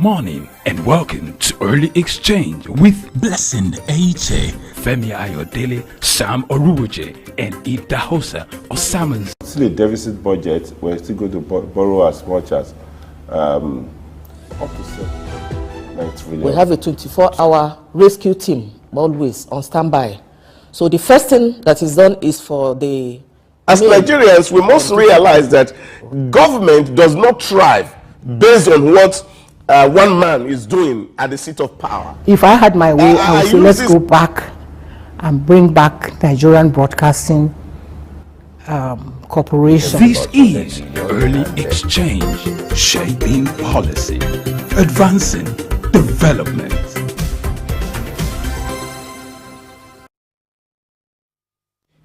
morning and welcome to Early Exchange with Blessing Eche, Femi Ayodele, Sam Oruwoje, and Idahosa Osamans. Still a deficit budget, we're still going to borrow as much as up to 9 trillion. We have a 24-hour rescue team always on standby. So the first thing that is done is for the... As Nigerians, we must realize that government does not thrive based on what one man is doing at the seat of power. If I had my way, I would say let's go back and bring back Nigerian Broadcasting Corporation. This is Early Exchange, shaping policy, advancing development.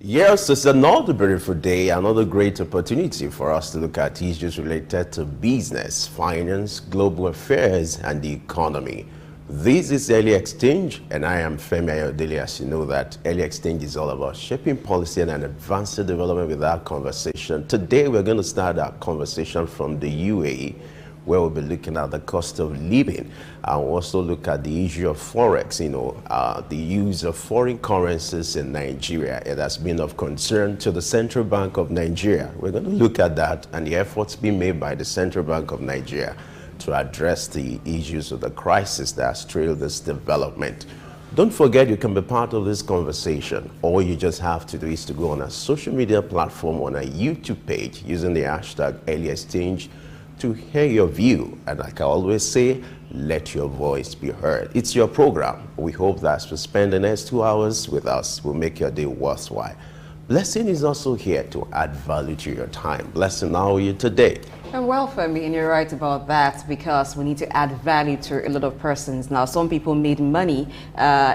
Yes, it's another beautiful day, another great opportunity for us to look at issues related to business, finance, global affairs, and the economy. This is Early Exchange, and I am Femi Ayodele. As you know that Early Exchange is all about shaping policy and advancing development with our conversation. Today, we're going to start our conversation from the UAE, where we'll be looking at the cost of living and also look at the issue of forex, the use of foreign currencies in Nigeria. It has been of concern to the Central Bank of Nigeria. We're going to look at that and the efforts being made by the Central Bank of Nigeria to address the issues of the crisis that has trailed this development. Don't forget, you can be part of this conversation. All you just have to do is to go on a social media platform, on a YouTube page, using the hashtag Early Exchange, to hear your view. And like I always say, let your voice be heard. It's your program. We hope that as we spend the next 2 hours with us, will make your day worthwhile. Blessing is also here to add value to your time. Blessing, how are you today? And well, Femi, and you're right about that, because we need to add value to a lot of persons. Now, some people made money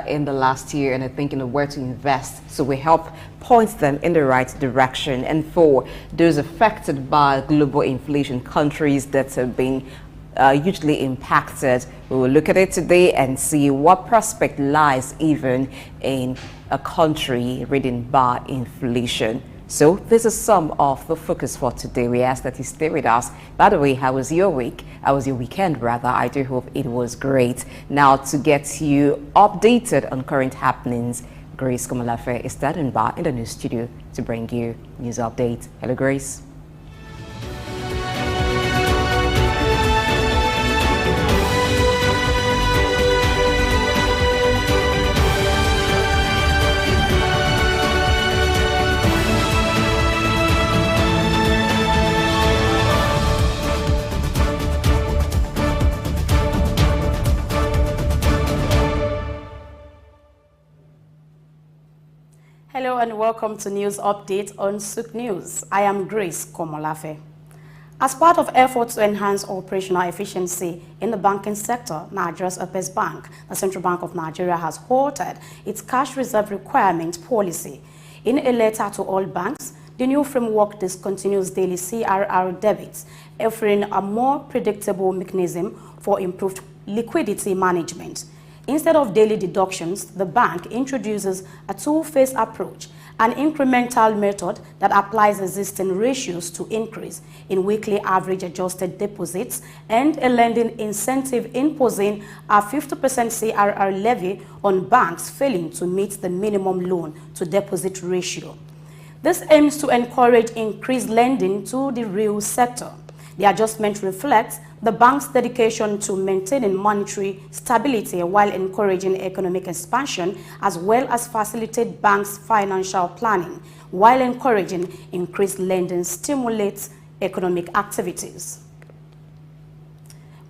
in the last year and are thinking of where to invest. So we help point them in the right direction. And for those affected by global inflation, countries that have been hugely impacted, we will look at it today and see what prospect lies even in a country ridden by inflation. So this is some of the focus for today. We ask that you stay with us. By the way, how was your week? How was your weekend, rather? I do hope it was great. Now, to get you updated on current happenings, Grace Komalafe is standing by in the news studio to bring you news updates. Hello, Grace. Hello and welcome to News Update on Souq News. I am Grace Komalafe. As part of efforts to enhance operational efficiency in the banking sector, Nigeria's Upper Bank, the Central Bank of Nigeria, has halted its cash reserve requirement policy. In a letter to all banks, the new framework discontinues daily CRR debits, offering a more predictable mechanism for improved liquidity management. Instead of daily deductions, the bank introduces a two-phase approach, an incremental method that applies existing ratios to increase in weekly average adjusted deposits, and a lending incentive imposing a 50% CRR levy on banks failing to meet the minimum loan to deposit ratio. This aims to encourage increased lending to the real sector. The adjustment reflects the bank's dedication to maintaining monetary stability while encouraging economic expansion, as well as facilitate banks' financial planning, while encouraging increased lending stimulates economic activities.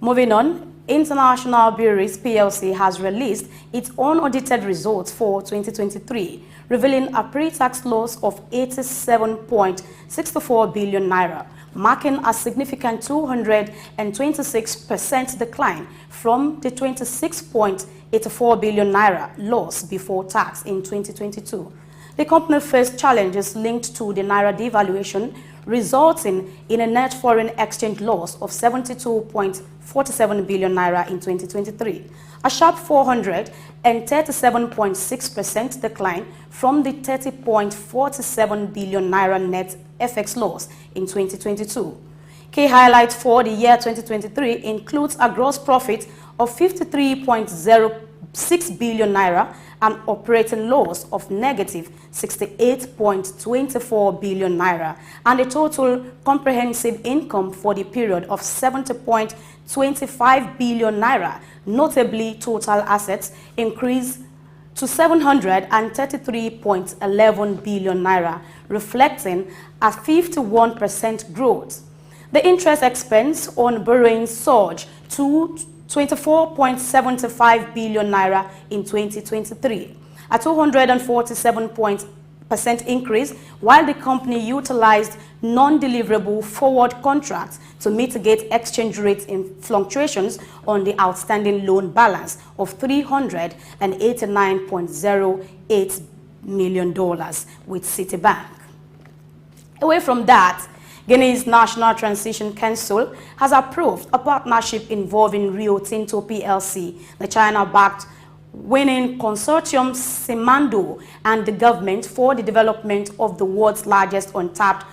Moving on, International Breweries PLC has released its unaudited results for 2023, revealing a pre-tax loss of 87.64 billion naira, marking a significant 226% decline from the 26.84 billion naira loss before tax in 2022. The company faced challenges linked to the naira devaluation, resulting in a net foreign exchange loss of 72.47 billion naira in 2023, a sharp 437.6% decline from the 30.47 billion naira net FX loss in 2022. Key highlights for the year 2023 includes a gross profit of 53.06 billion naira, an operating loss of negative 68.24 billion naira, and a total comprehensive income for the period of 70.25 billion naira. Notably, total assets increased to 733.11 billion naira, reflecting a 51% growth. The interest expense on borrowing surged to 24.75 billion naira in 2023, a 247% increase, while the company utilized non-deliverable forward contracts to mitigate exchange rate fluctuations on the outstanding loan balance of $389.08 million with Citibank. Away from that, Guinea's National Transition Council has approved a partnership involving Rio Tinto PLC, the China-backed winning consortium Simandou, and the government for the development of the world's largest untapped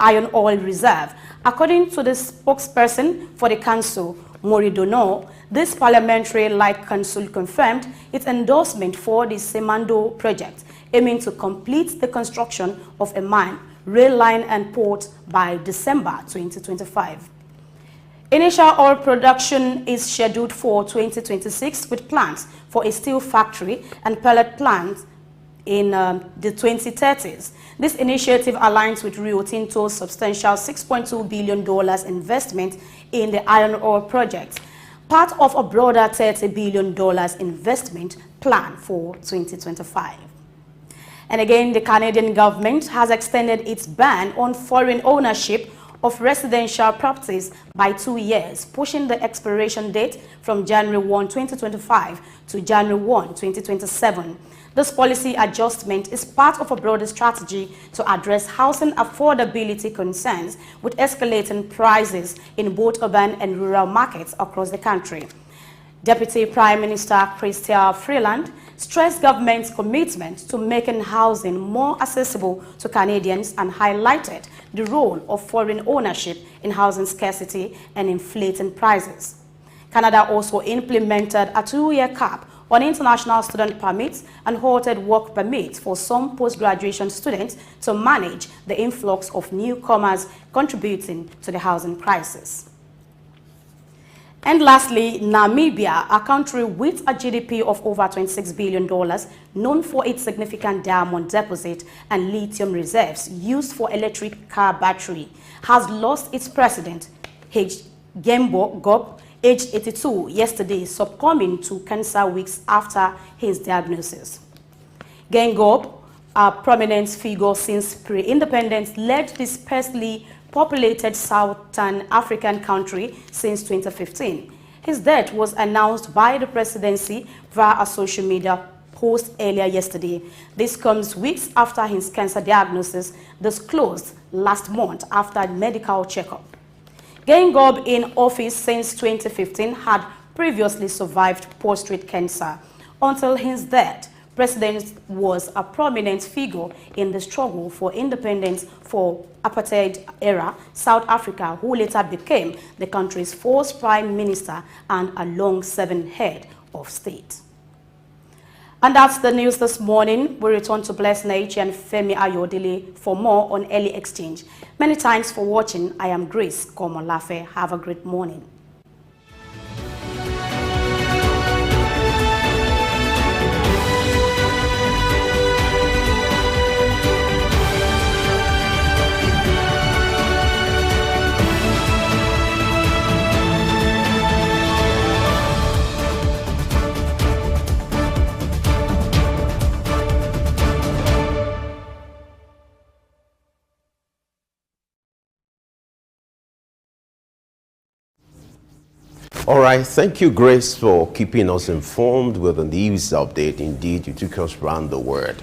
iron oil reserve. According to the spokesperson for the council, Mori Dono, this parliamentary-like council confirmed its endorsement for the Simandou project, aiming to complete the construction of a mine, rail line and port by December 2025. Initial oil production is scheduled for 2026 with plans for a steel factory and pellet plant in the 2030s. This initiative aligns with Rio Tinto's substantial $6.2 billion investment in the iron ore project, part of a broader $30 billion investment plan for 2025. And again, the Canadian government has extended its ban on foreign ownership of residential properties by 2 years, pushing the expiration date from January 1, 2025 to January 1, 2027. This policy adjustment is part of a broader strategy to address housing affordability concerns with escalating prices in both urban and rural markets across the country. Deputy Prime Minister Chrystia Freeland stressed government's commitment to making housing more accessible to Canadians and highlighted the role of foreign ownership in housing scarcity and inflating prices. Canada also implemented a 2-year cap on international student permits and halted work permits for some post-graduation students to manage the influx of newcomers contributing to the housing crisis. And lastly, Namibia, a country with a GDP of over $26 billion, known for its significant diamond deposit and lithium reserves used for electric car battery, has lost its president, Gembo Gob, aged 82, yesterday, succumbing to cancer weeks after his diagnosis. Gengob, a prominent figure since pre-independence, led this sparsely populated Southern African country since 2015. His death was announced by the presidency via a social media post earlier yesterday. This comes weeks after his cancer diagnosis, disclosed last month after a medical checkup. Gengob, in office since 2015, had previously survived prostate cancer. Until his death, President was a prominent figure in the struggle for independence for apartheid era South Africa, who later became the country's first prime minister and a long-serving head of state. And that's the news this morning. We return to Blessed Nature and Femi Ayodele for more on Early Exchange. Many thanks for watching. I am Grace Komolafe. Have a great morning. All right, thank you, Grace, for keeping us informed with the news update. Indeed, you took us around the world.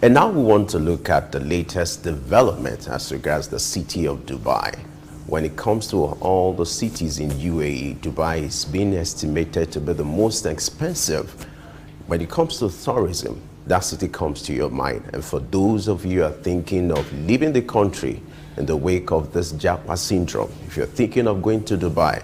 And now we want to look at the latest development as regards the city of Dubai. When it comes to all the cities in UAE, Dubai is being estimated to be the most expensive when it comes to tourism that city comes to your mind. And for those of you who are thinking of leaving the country in the wake of this Japa syndrome, if you're thinking of going to Dubai,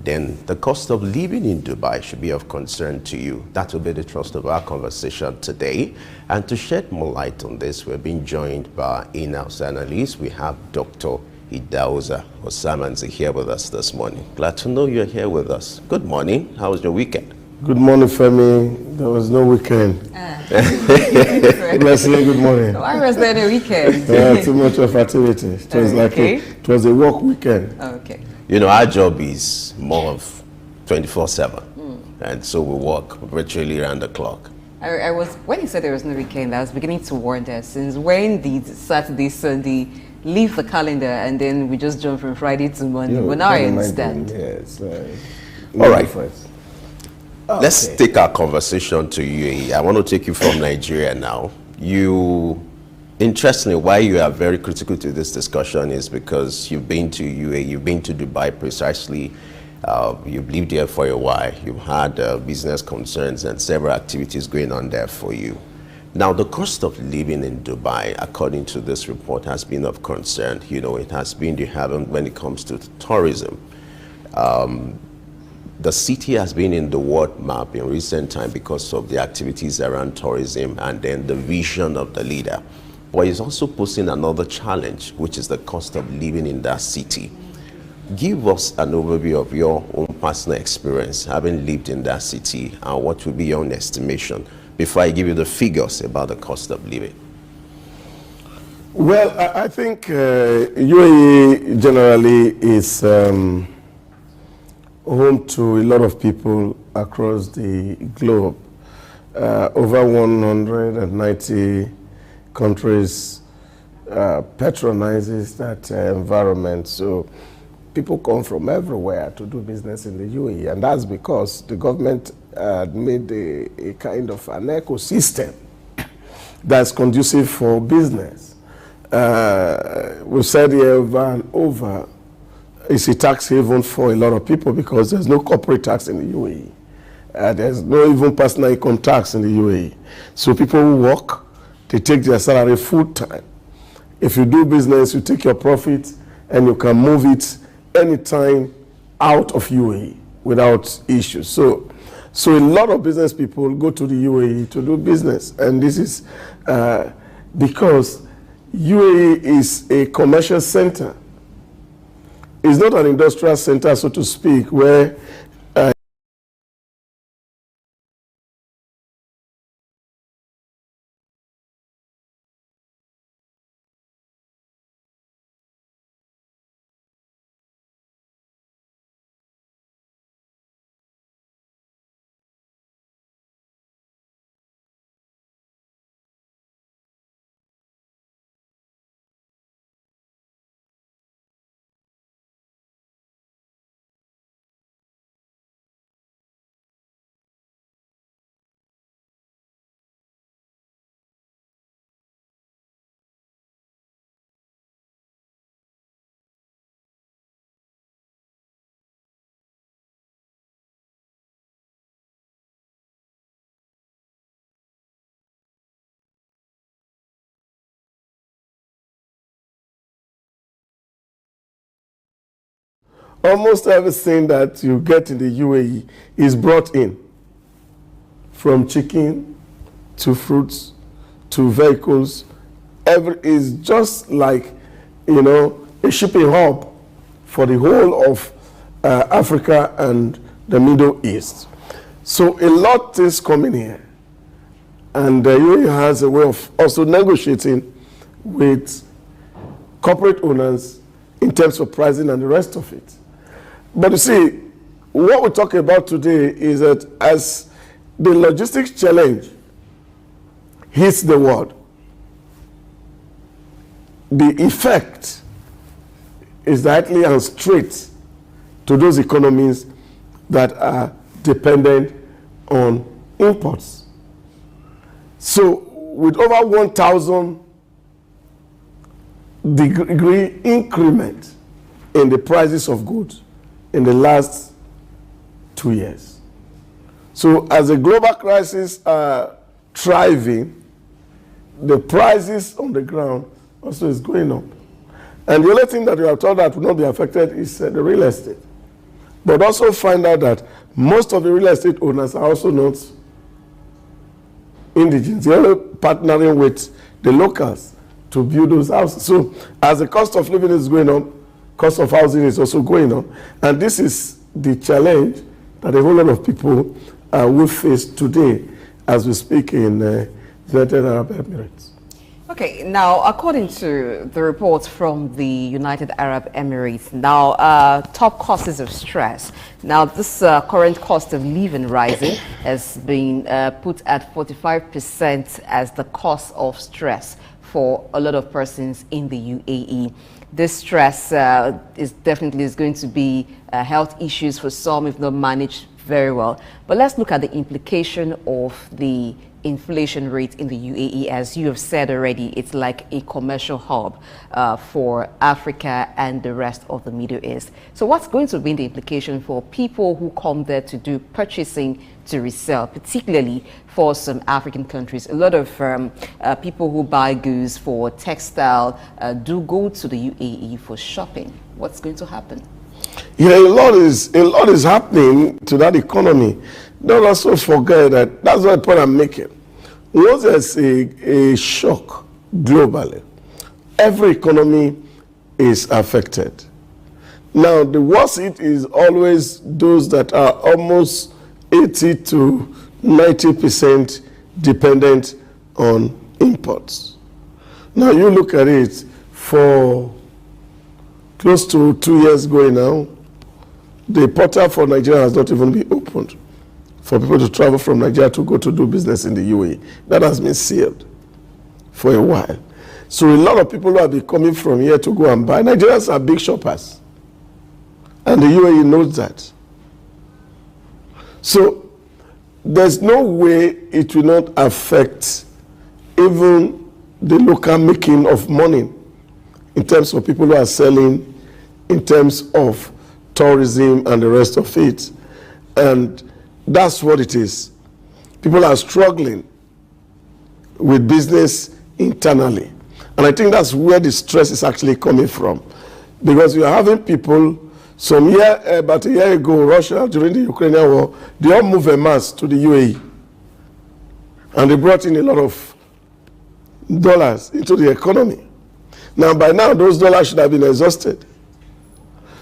then the cost of living in Dubai should be of concern to you. That will be the thrust of our conversation today. And to shed more light on this, we're being joined by in-house analysts. We have Dr. Idauza Osamanzi here with us this morning. Glad to know you're here with us. Good morning. How was your weekend? Good morning, Femi. There was no weekend. Leslie, good morning. Why was there no weekend? Too much of activity. It was it was a work weekend. Okay. You know, our job is more of 24/7, and so we work virtually around the clock. I was, when you said there was no weekend, I was beginning to wonder, since when did Saturday, Sunday leave the calendar, and then we just jump from Friday to Monday? But now I understand. Yes. All right. Let's take our conversation to UAE. I want to take you from Nigeria now. Interestingly, why you are very critical to this discussion is because you've been to UAE, you've been to Dubai precisely, you've lived there for a while, you've had business concerns and several activities going on there for you. Now, the cost of living in Dubai, according to this report, has been of concern. You know, it has been the haven when it comes to tourism. The city has been in the world map in recent time because of the activities around tourism and then the vision of the leader. But it's also posing another challenge, which is the cost of living in that city. Give us an overview of your own personal experience, having lived in that city, and what would be your own estimation before I give you the figures about the cost of living. Well, I think UAE generally is home to a lot of people across the globe. Over 190 countries patronizes that environment. So people come from everywhere to do business in the UAE, and that's because the government made a kind of an ecosystem that's conducive for business. We've said here over and over, it's a tax haven for a lot of people because there's no corporate tax in the UAE. There's no even personal income tax in the UAE. So people who work, they take their salary full time. If you do business, you take your profit and you can move it anytime out of UAE without issues. So a lot of business people go to the UAE to do business. And this is because UAE is a commercial center. It's not an industrial center, so to speak, where almost everything that you get in the UAE is brought in, from chicken to fruits to vehicles. Is just like, you know, a shipping hub for the whole of Africa and the Middle East. So a lot is coming here, and the UAE has a way of also negotiating with corporate owners in terms of pricing and the rest of it. But you see, what we're talking about today is that as the logistics challenge hits the world, the effect is directly and straight to those economies that are dependent on imports. So with over 1,000 degree increment in the prices of goods in the last 2 years. So as the global crisis thriving, the prices on the ground also is going up. And the only thing that you are told that will not be affected is the real estate. But also find out that most of the real estate owners are also not indigenous. They are partnering with the locals to build those houses. So as the cost of living is going up, cost of housing is also going up. And this is the challenge that a whole lot of people will face today as we speak in the United Arab Emirates. Okay, now according to the reports from the United Arab Emirates, now top causes of stress. Now this current cost of living rising has been put at 45% as the cause of stress for a lot of persons in the UAE. This stress is going to be health issues for some if not managed very well. But let's look at the implication of the inflation rate in the UAE. As you have said already, it's like a commercial hub for Africa and the rest of the Middle East. So what's going to be the implication for people who come there to do purchasing to resell, particularly for some African countries? A lot of people who buy goods for textile do go to the UAE for shopping. What's going to happen? Yeah, a lot is happening to that economy. Don't also forget that that's what point I'm making. Once there's a shock globally, every economy is affected. Now, the worst hit is always those that are almost 80 to 90% dependent on imports. Now, you look at it for close to 2 years going now, the portal for Nigeria has not even been opened for people to travel from Nigeria to go to do business in the UAE. That has been sealed for a while. So a lot of people who have been coming from here to go and buy. Nigerians are big shoppers. And the UAE knows that. So there's no way it will not affect even the local making of money in terms of people who are selling, in terms of tourism and the rest of it. And that's what it is. People are struggling with business internally. And I think that's where the stress is actually coming from. Because you are having people, about a year ago, Russia, during the Ukrainian war, they all moved en masse to the UAE. And they brought in a lot of dollars into the economy. Now, by now, those dollars should have been exhausted.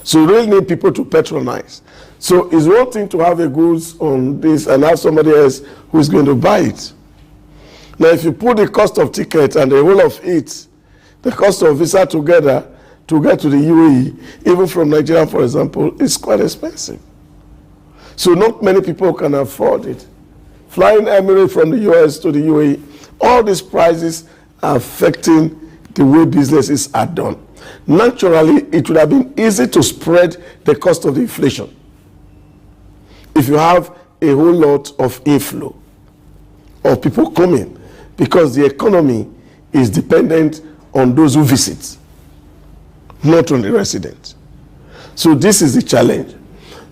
So you really need people to patronize. So it's one thing to have a goods on this and have somebody else who is going to buy it. Now, if you put the cost of ticket and the whole of it, the cost of visa together to get to the UAE, even from Nigeria, for example, is quite expensive. So not many people can afford it. Flying Emirates from the US to the UAE, all these prices are affecting the way businesses are done. Naturally, it would have been easy to spread the cost of the inflation if you have a whole lot of inflow of people coming, because the economy is dependent on those who visit, not on the residents. So this is the challenge.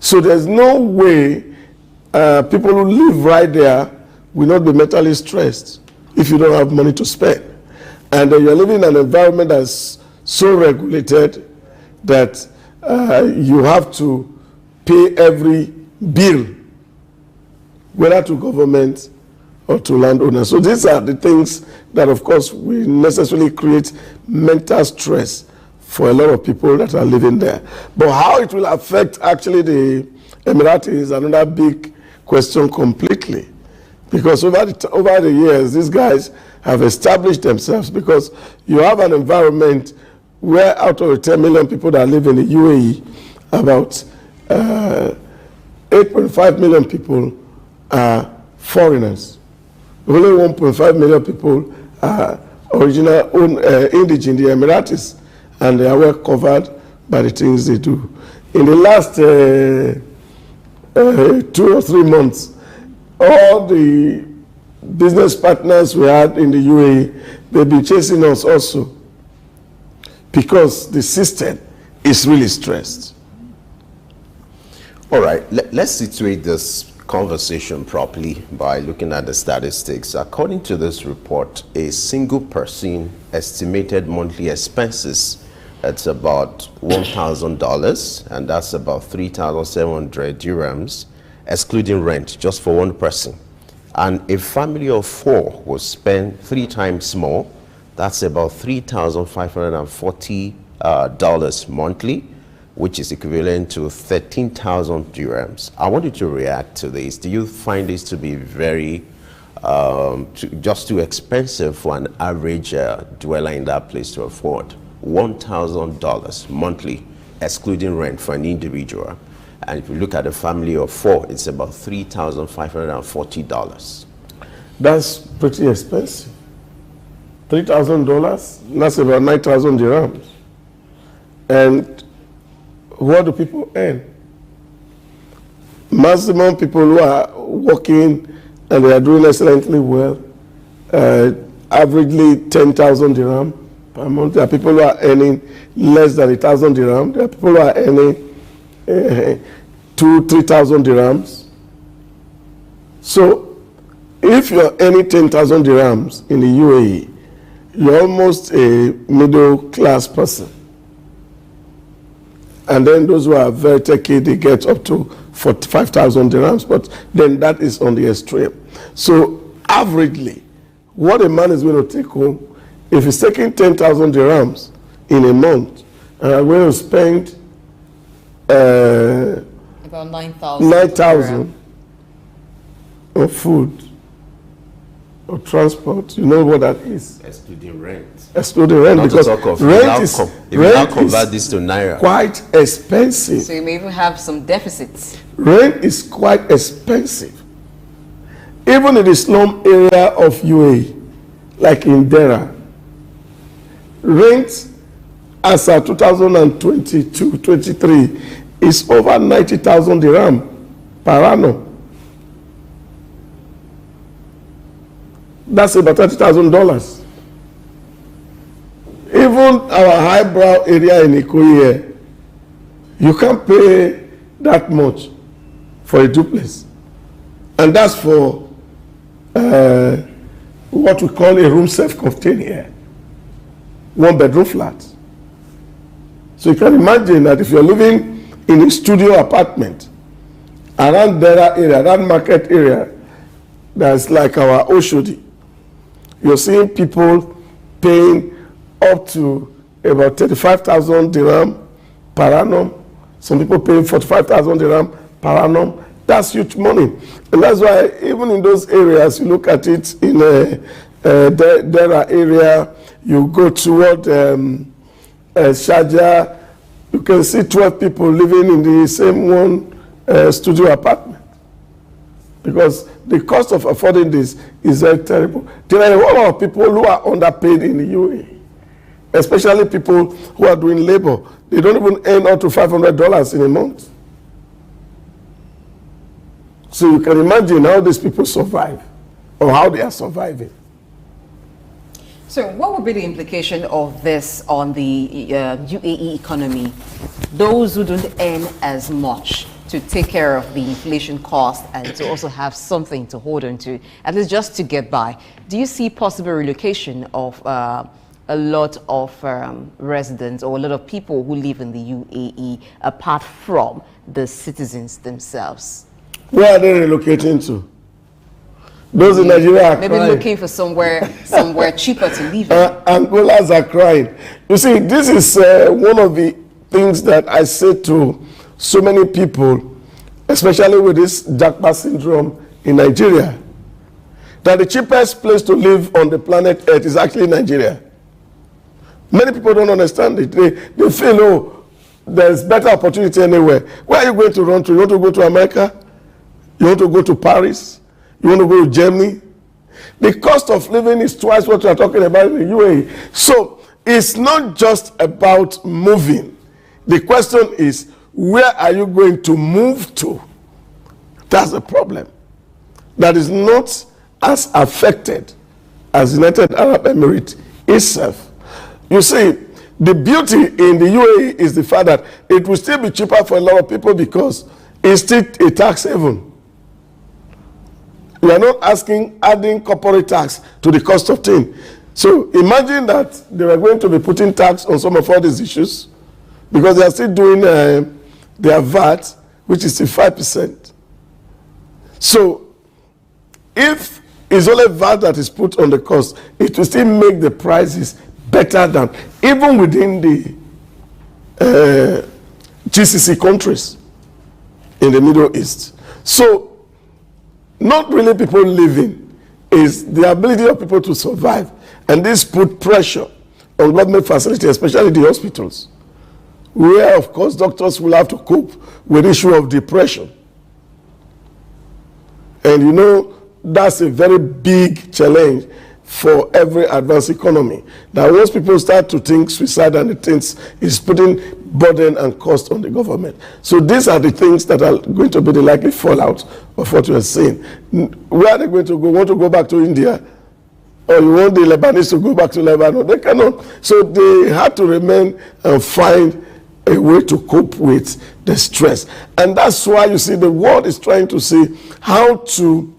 So there's no way people who live right there will not be mentally stressed if you don't have money to spend. And you're living in an environment that's so regulated that you have to pay every bill, whether to government or to landowners. So these are the things that, of course, will necessarily create mental stress for a lot of people that are living there. But how it will affect actually the Emiratis is another big question completely. Because over the years, these guys have established themselves, because you have an environment where out of the 10 million people that live in the UAE, about 8.5 million people are foreigners. Only 1.5 million people are original indigenous in the Emiratis, and they are well covered by the things they do. In the last 2 or 3 months, all the business partners we had in the UAE, they've been chasing us also, because the system is really stressed. All right, let's situate this conversation properly by looking at the statistics. According to this report, a single person estimated monthly expenses at about $1,000, and that's about 3,700 dirhams, excluding rent, just for one person. And a family of 4 will spend 3 times more. That's about $3,540 monthly, which is equivalent to 13,000 dirhams. I want you to react to this. Do you find this to be very, just too expensive for an average dweller in that place to afford? $1,000 monthly, excluding rent for an individual. And if you look at a family of 4, it's about $3,540. That's pretty expensive. $3,000, that's about 9,000 dirhams. And what do people earn? Maximum people who are working and they are doing excellently well, averagely 10,000 dirham per month. There are people who are earning less than 1,000 dirham. There are people who are earning 2,000-3,000 dirhams. So if you're earning 10,000 dirhams in the UAE, you're almost a middle class person. And then those who are very techy, they get up to 45,000 dirhams, but then that is on the extreme. So averagely, what a man is going to take home, if he's taking 10,000 dirhams in a month, and I'm going to spend about 9,000 on food or transport, you know what that is? Excluding rent. Excluding rent, Not because to talk of rent is, convert this to naira, quite expensive. So you may even have some deficits. Rent is quite expensive. Even in the slum area of UAE, like in Dera, rent as of 2022-23 is over 90,000 dirham per annum. That's about $30,000. Even our highbrow area in Ikoyi, you can't pay that much for a duplex. And that's for what we call a room self-contained here. 1-bedroom flat. So you can imagine that if you're living in a studio apartment around Dera area, that market area, that's like our Oshodi, you're seeing people paying up to about 35,000 dirham per annum. Some people paying 45,000 dirham per annum. That's huge money. And that's why even in those areas, you look at it in Dera area, you go toward Sharjah, you can see 12 people living in the same one studio apartment. Because the cost of affording this is very terrible. There are a whole lot of people who are underpaid in the UAE, especially people who are doing labor. They don't even earn up to $500 in a month. So you can imagine how these people survive, or how they are surviving. So what would be the implication of this on the UAE economy? Those who don't earn as much to take care of the inflation cost and to also have something to hold on to, at least just to get by. Do you see possible relocation of a lot of residents or a lot of people who live in the UAE apart from the citizens themselves? Where are they relocating to? Those in Nigeria are maybe crying. Looking for somewhere cheaper to live in. Angolans are crying. You see, this is one of the things that I say to so many people, especially with this Japa syndrome in Nigeria, that the cheapest place to live on the planet Earth is actually Nigeria. Many people don't understand it. They feel, oh, there's better opportunity anywhere. Where are you going to run to? You want to go to America? You want to go to Paris? You want to go to Germany? The cost of living is twice what we are talking about in the UAE. So it's not just about moving. The question is, where are you going to move to? That's the problem. That is not as affected as United Arab Emirates itself. You see, the beauty in the UAE is the fact that it will still be cheaper for a lot of people because it's still a tax haven. We are not adding corporate tax to the cost of things. So imagine that they were going to be putting tax on some of all these issues because they are still doing their VAT, which is still 5%. So if it's only VAT that is put on the cost, it will still make the prices better than even within the GCC countries in the Middle East. So not really people living, is the ability of people to survive. And this put pressure on government facilities, especially the hospitals, where of course doctors will have to cope with the issue of depression. And you know, that's a very big challenge for every advanced economy. That once people start to think suicide and things is putting burden and cost on the government. So these are the things that are going to be the likely fallout of what we are saying. Where are they going to go? Want to go back to India? Or you want the Lebanese to go back to Lebanon? They cannot. So they have to remain and find a way to cope with the stress. And that's why you see the world is trying to see how to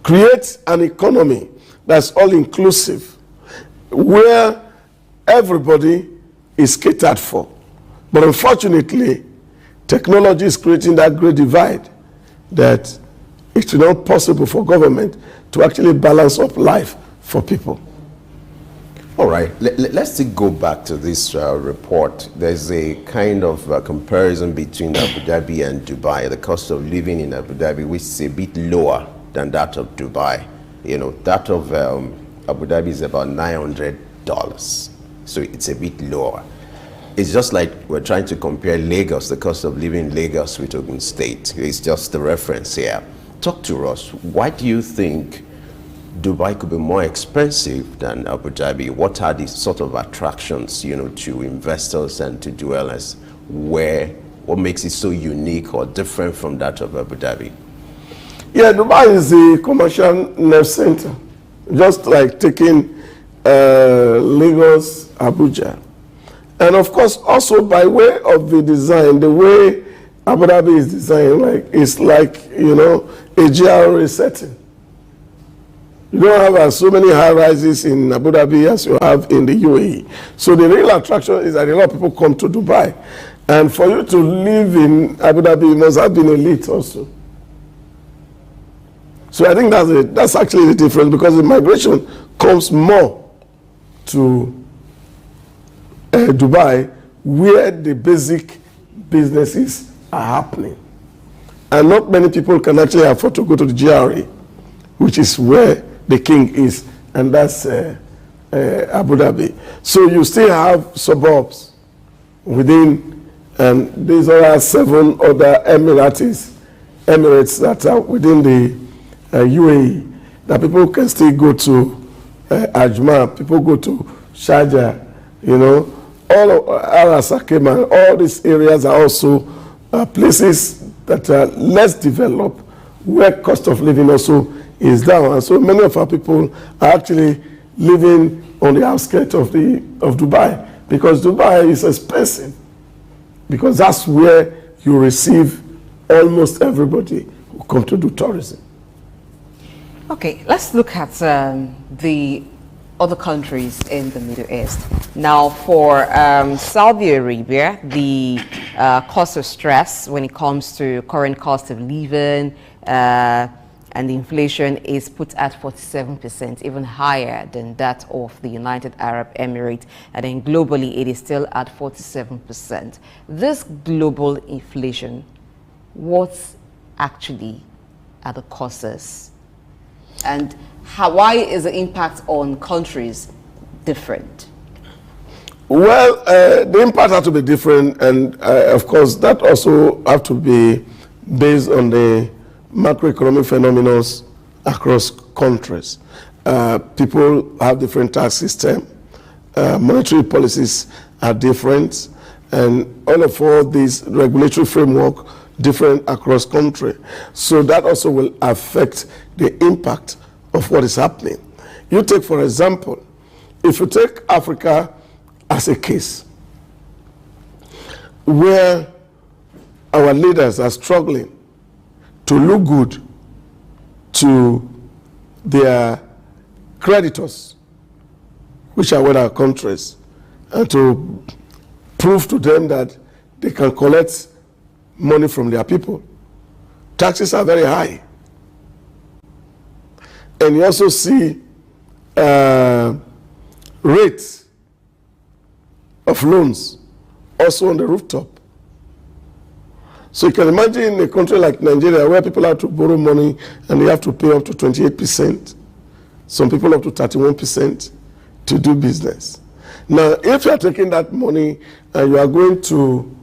create an economy that's all-inclusive, where everybody is catered for. But unfortunately, technology is creating that great divide that it's not possible for government to actually balance up life for people. All right, let's still go back to this report. There's a kind of comparison between Abu Dhabi and Dubai. The cost of living in Abu Dhabi, which is a bit lower than that of Dubai. You know, that of Abu Dhabi is about $900. So it's a bit lower. It's just like we're trying to compare Lagos, the cost of living in Lagos with Ogun State. It's just the reference here. Talk to us. Why do you think Dubai could be more expensive than Abu Dhabi? What are the sort of attractions, you know, to investors and to dwellers? What makes it so unique or different from that of Abu Dhabi? Yeah, Dubai is the commercial nerve center, just like taking Lagos, Abuja. And of course, also by way of the design, the way Abu Dhabi is designed, it's like, you know, a GRA setting. You don't have so many high rises in Abu Dhabi as you have in the UAE. So the real attraction is that a lot of people come to Dubai. And for you to live in Abu Dhabi, you must have been elite also. So I think that's actually the difference, because the migration comes more to Dubai, where the basic businesses are happening. And not many people can actually afford to go to the GRA, which is where the king is, and that's Abu Dhabi. So you still have suburbs within, and these are 7 other Emirates that are within the UAE, that people can still go to Ajman, people go to Sharjah, you know, all of Al-Sakima, all these areas are also places that are less developed, where cost of living also is down. And so many of our people are actually living on the outskirts of Dubai, because Dubai is expensive, because that's where you receive almost everybody who come to do tourism. Okay, let's look at the other countries in the Middle East. Now, for Saudi Arabia, the cost of stress when it comes to current cost of living and the inflation is put at 47%, even higher than that of the United Arab Emirates. And then globally, it is still at 47%. This global inflation, what actually are the causes? And why is the impact on countries different? Well, the impact has to be different, and of course that also have to be based on the macroeconomic phenomena across countries. People have different tax systems, monetary policies are different, and all these regulatory framework different across country. So that also will affect the impact of what is happening. You take, for example, if you take Africa as a case, where our leaders are struggling to look good to their creditors, which are other countries, and to prove to them that they can collect money from their people. Taxes are very high. And you also see rates of loans also on the rooftop. So you can imagine a country like Nigeria where people have to borrow money and they have to pay up to 28%, some people up to 31% to do business. Now, if you are taking that money and you are going to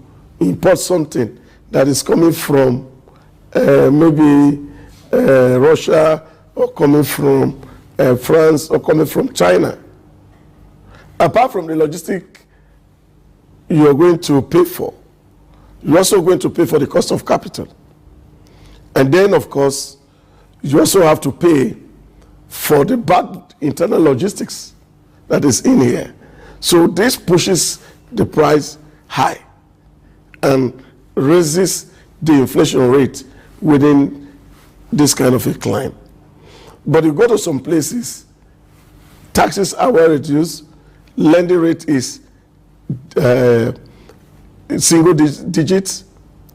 import something that is coming from maybe Russia, or coming from France, or coming from China, apart from the logistic you are going to pay for, you're also going to pay for the cost of capital. And then, of course, you also have to pay for the bad internal logistics that is in here. So this pushes the price high and raises the inflation rate within this kind of a climb. But you go to some places, taxes are well reduced, lending rate is single digits,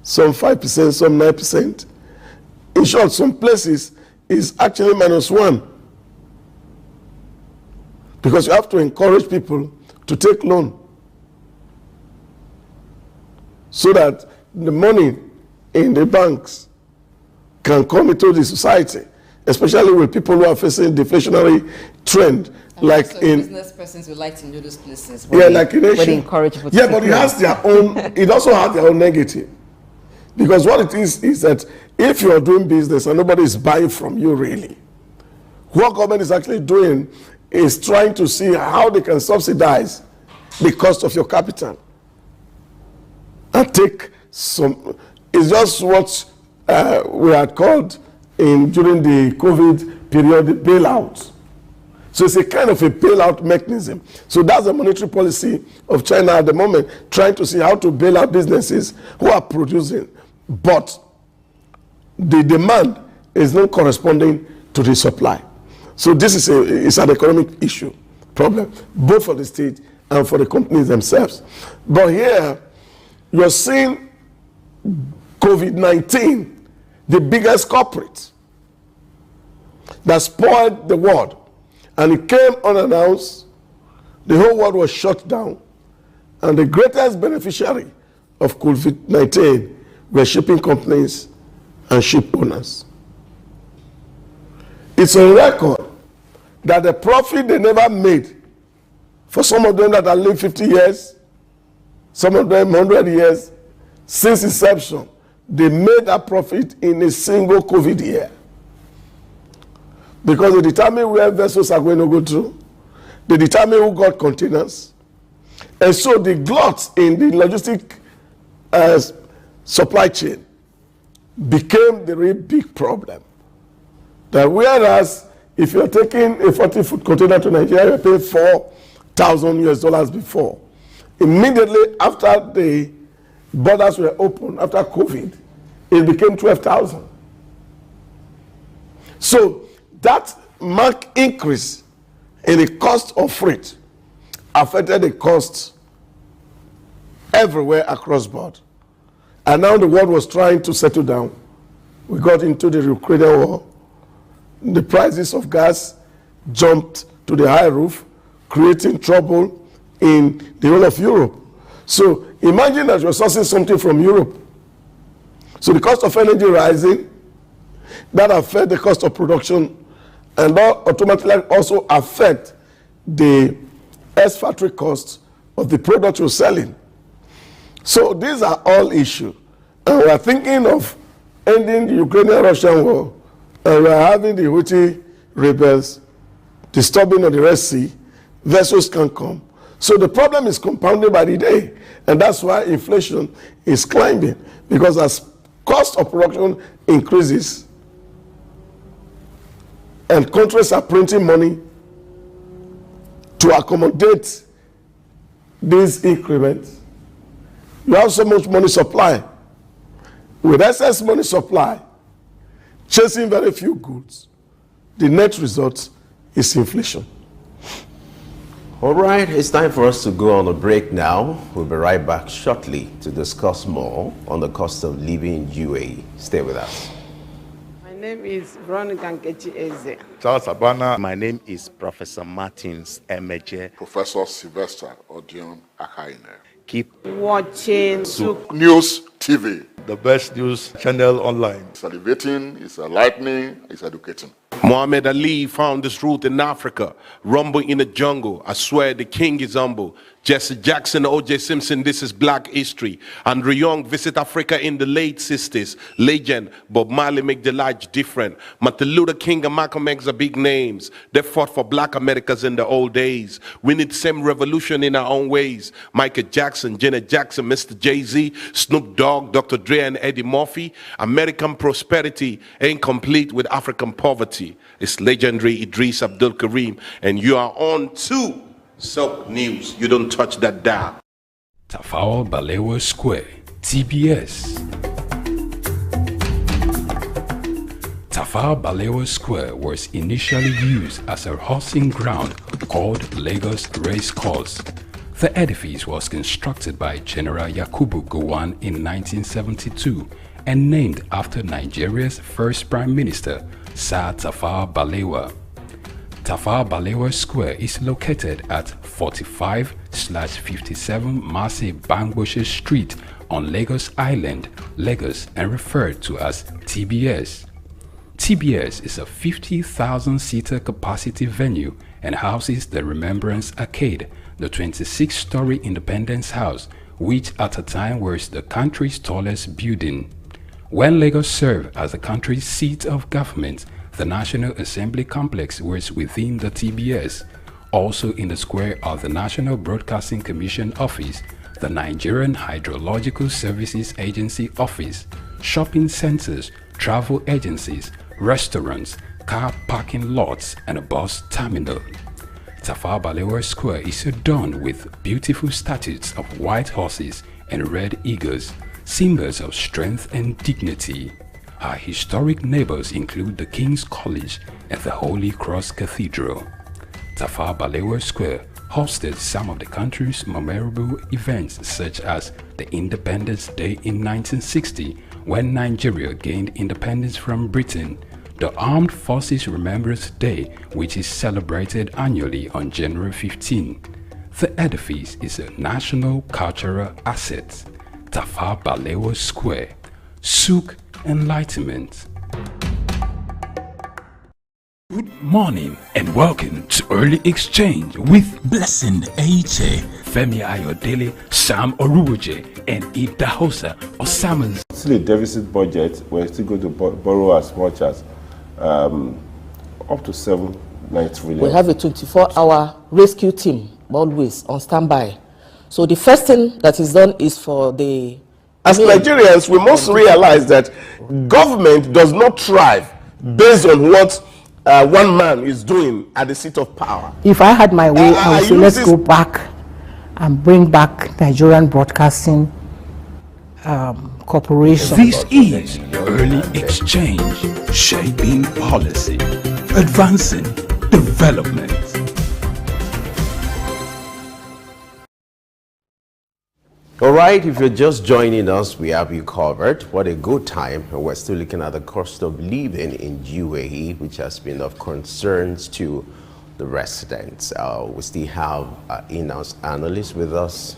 some 5%, some 9%. In short, some places is actually -1. Because you have to encourage people to take loan so that the money in the banks can come into the society, especially with people who are facing deflationary trend. And like in business persons would like to know those places. Yeah, like in Asia. Where they encourage people to yeah, but it has their own. It also has their own negative, because what it is that if you are doing business and nobody is buying from you, really, what government is actually doing is trying to see how they can subsidize the cost of your capital and take some. It's just what we had called during the COVID period the bailout. So it's a kind of a bailout mechanism. So that's the monetary policy of China at the moment, trying to see how to bail out businesses who are producing, but the demand is not corresponding to the supply. So this is an economic issue, problem, both for the state and for the companies themselves. But here, you're seeing COVID-19, the biggest culprit that spoiled the world. And it came unannounced, the whole world was shut down, and the greatest beneficiary of COVID-19 were shipping companies and ship owners. It's a record that the profit they never made, for some of them that have lived 50 years, some of them 100 years, since inception, they made that profit in a single COVID year. Because they determine where vessels are going to go through. They determine who got containers. And so the glut in the logistic supply chain became the real big problem. That whereas if you're taking a 40-foot container to Nigeria, you're paying $4,000 before. Immediately after the borders were open, after COVID, it became 12,000. So that marked increase in the cost of freight affected the costs everywhere across board. And now the world was trying to settle down. We got into the Ukrainian war. The prices of gas jumped to the high roof, creating trouble in the whole of Europe. So imagine that you're sourcing something from Europe. So the cost of energy rising, that affects the cost of production, and that automatically also affect the ex-factory costs of the product you're selling. So these are all issues. And we are thinking of ending the Ukrainian-Russian war, and we are having the Houthi rebels disturbing on the Red Sea, vessels can come. So the problem is compounded by the day, and that's why inflation is climbing, because as cost of production increases, and countries are printing money to accommodate these increments, you have so much money supply. With excess money supply, chasing very few goods, the net result is inflation. All right, it's time for us to go on a break now. We'll be right back shortly to discuss more on the cost of living in UAE. Stay with us. My name is Veronica Nkechi Eze. Charles Abana. My name is Professor Martins Emeje. Professor Sylvester Odion Akaine. Keep watching Souq News TV. The best news channel online. It's elevating, it's enlightening, it's educating. Muhammad Ali found his root in Africa. Rumble in the jungle. I swear the king is humble. Jesse Jackson, O.J. Simpson, this is black history. Andrew Young visit Africa in the late 60s. Legend, Bob Marley make the life different. Martin Luther King and Malcolm X are big names. They fought for black Americans in the old days. We need same revolution in our own ways. Michael Jackson, Janet Jackson, Mr. Jay-Z, Snoop Dogg, Dr. Dre and Eddie Murphy. American prosperity ain't complete with African poverty. It's legendary Idris Abdul Karim, and you are on to Souq News. You don't touch that dial. Tafawa Balewa Square, TBS. Tafawa Balewa Square was initially used as a horsing ground called Lagos Race Course. The edifice was constructed by General Yakubu Gowon in 1972 and named after Nigeria's first Prime Minister, Sir Tafawa Balewa. Tafawa Balewa Square is located at 45/57 Marse Bangboshe Street on Lagos Island, Lagos, and referred to as TBS. TBS is a 50,000-seater capacity venue and houses the Remembrance Arcade, the 26-story Independence House, which at a time was the country's tallest building. When Lagos served as the country's seat of government, the National Assembly Complex was within the TBS. Also in the square are the National Broadcasting Commission Office, the Nigerian Hydrological Services Agency Office, shopping centers, travel agencies, restaurants, car parking lots, and a bus terminal. Tafawa Balewa Square is adorned with beautiful statues of white horses and red eagles, symbols of strength and dignity. Our historic neighbors include the King's College and the Holy Cross Cathedral. Tafawa Balewa Square hosted some of the country's memorable events, such as the Independence Day in 1960, when Nigeria gained independence from Britain, the Armed Forces Remembrance Day, which is celebrated annually on January 15. The edifice is a national cultural asset. Tafawa Balewa Square, Souq Enlightenment. Good morning and welcome to Early Exchange with Blessing Aiche, Femi Ayodele, Sam Oruoje, and Idahosa Osamans. Still a deficit budget, we're still going to borrow as much as up to 7-9 trillion. We have a 24-hour rescue team always on standby. So the first thing that is done is for the... As Nigerians, we must realize that government does not thrive based on what one man is doing at the seat of power. If I had my way, I would say let's go back and bring back Nigerian Broadcasting Corporation. This is Early Exchange, shaping policy, advancing development. All right, if you're just joining us, we have you covered. What a good time. And we're still looking at the cost of living in UAE, which has been of concerns to the residents. We still have in-house analyst with us,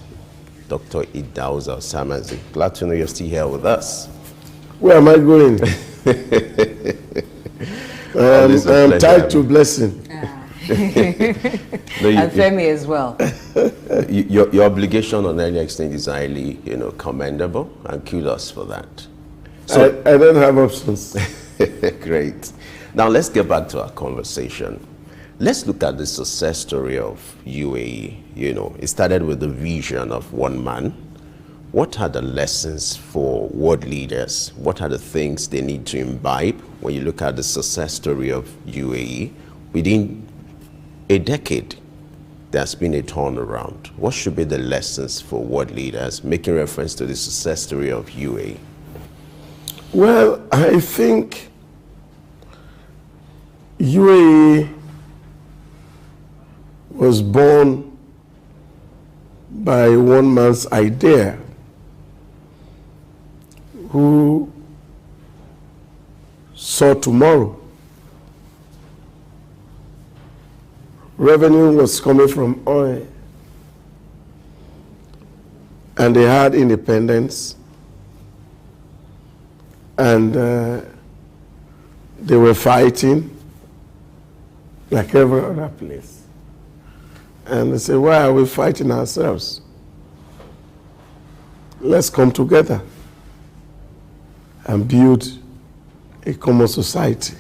Dr. Idauza Samazi. Glad to know you're still here with us. Where am I going? I'm tied to Blessing. And Femi as well. Your obligation on Early Exchange is highly, commendable, and kudos for that. So I don't have options. Great. Now let's get back to our conversation. Let's look at the success story of UAE. It started with the vision of one man. What are the lessons for world leaders? What are the things they need to imbibe when you look at the success story of UAE? Within a decade, there's been a turnaround. What should be the lessons for world leaders, making reference to the success story of UAE? Well, I think UAE was born by one man's idea who saw tomorrow. Revenue was coming from oil, and they had independence, and they were fighting like every other place. And they said, why are we fighting ourselves? Let's come together and build a common society.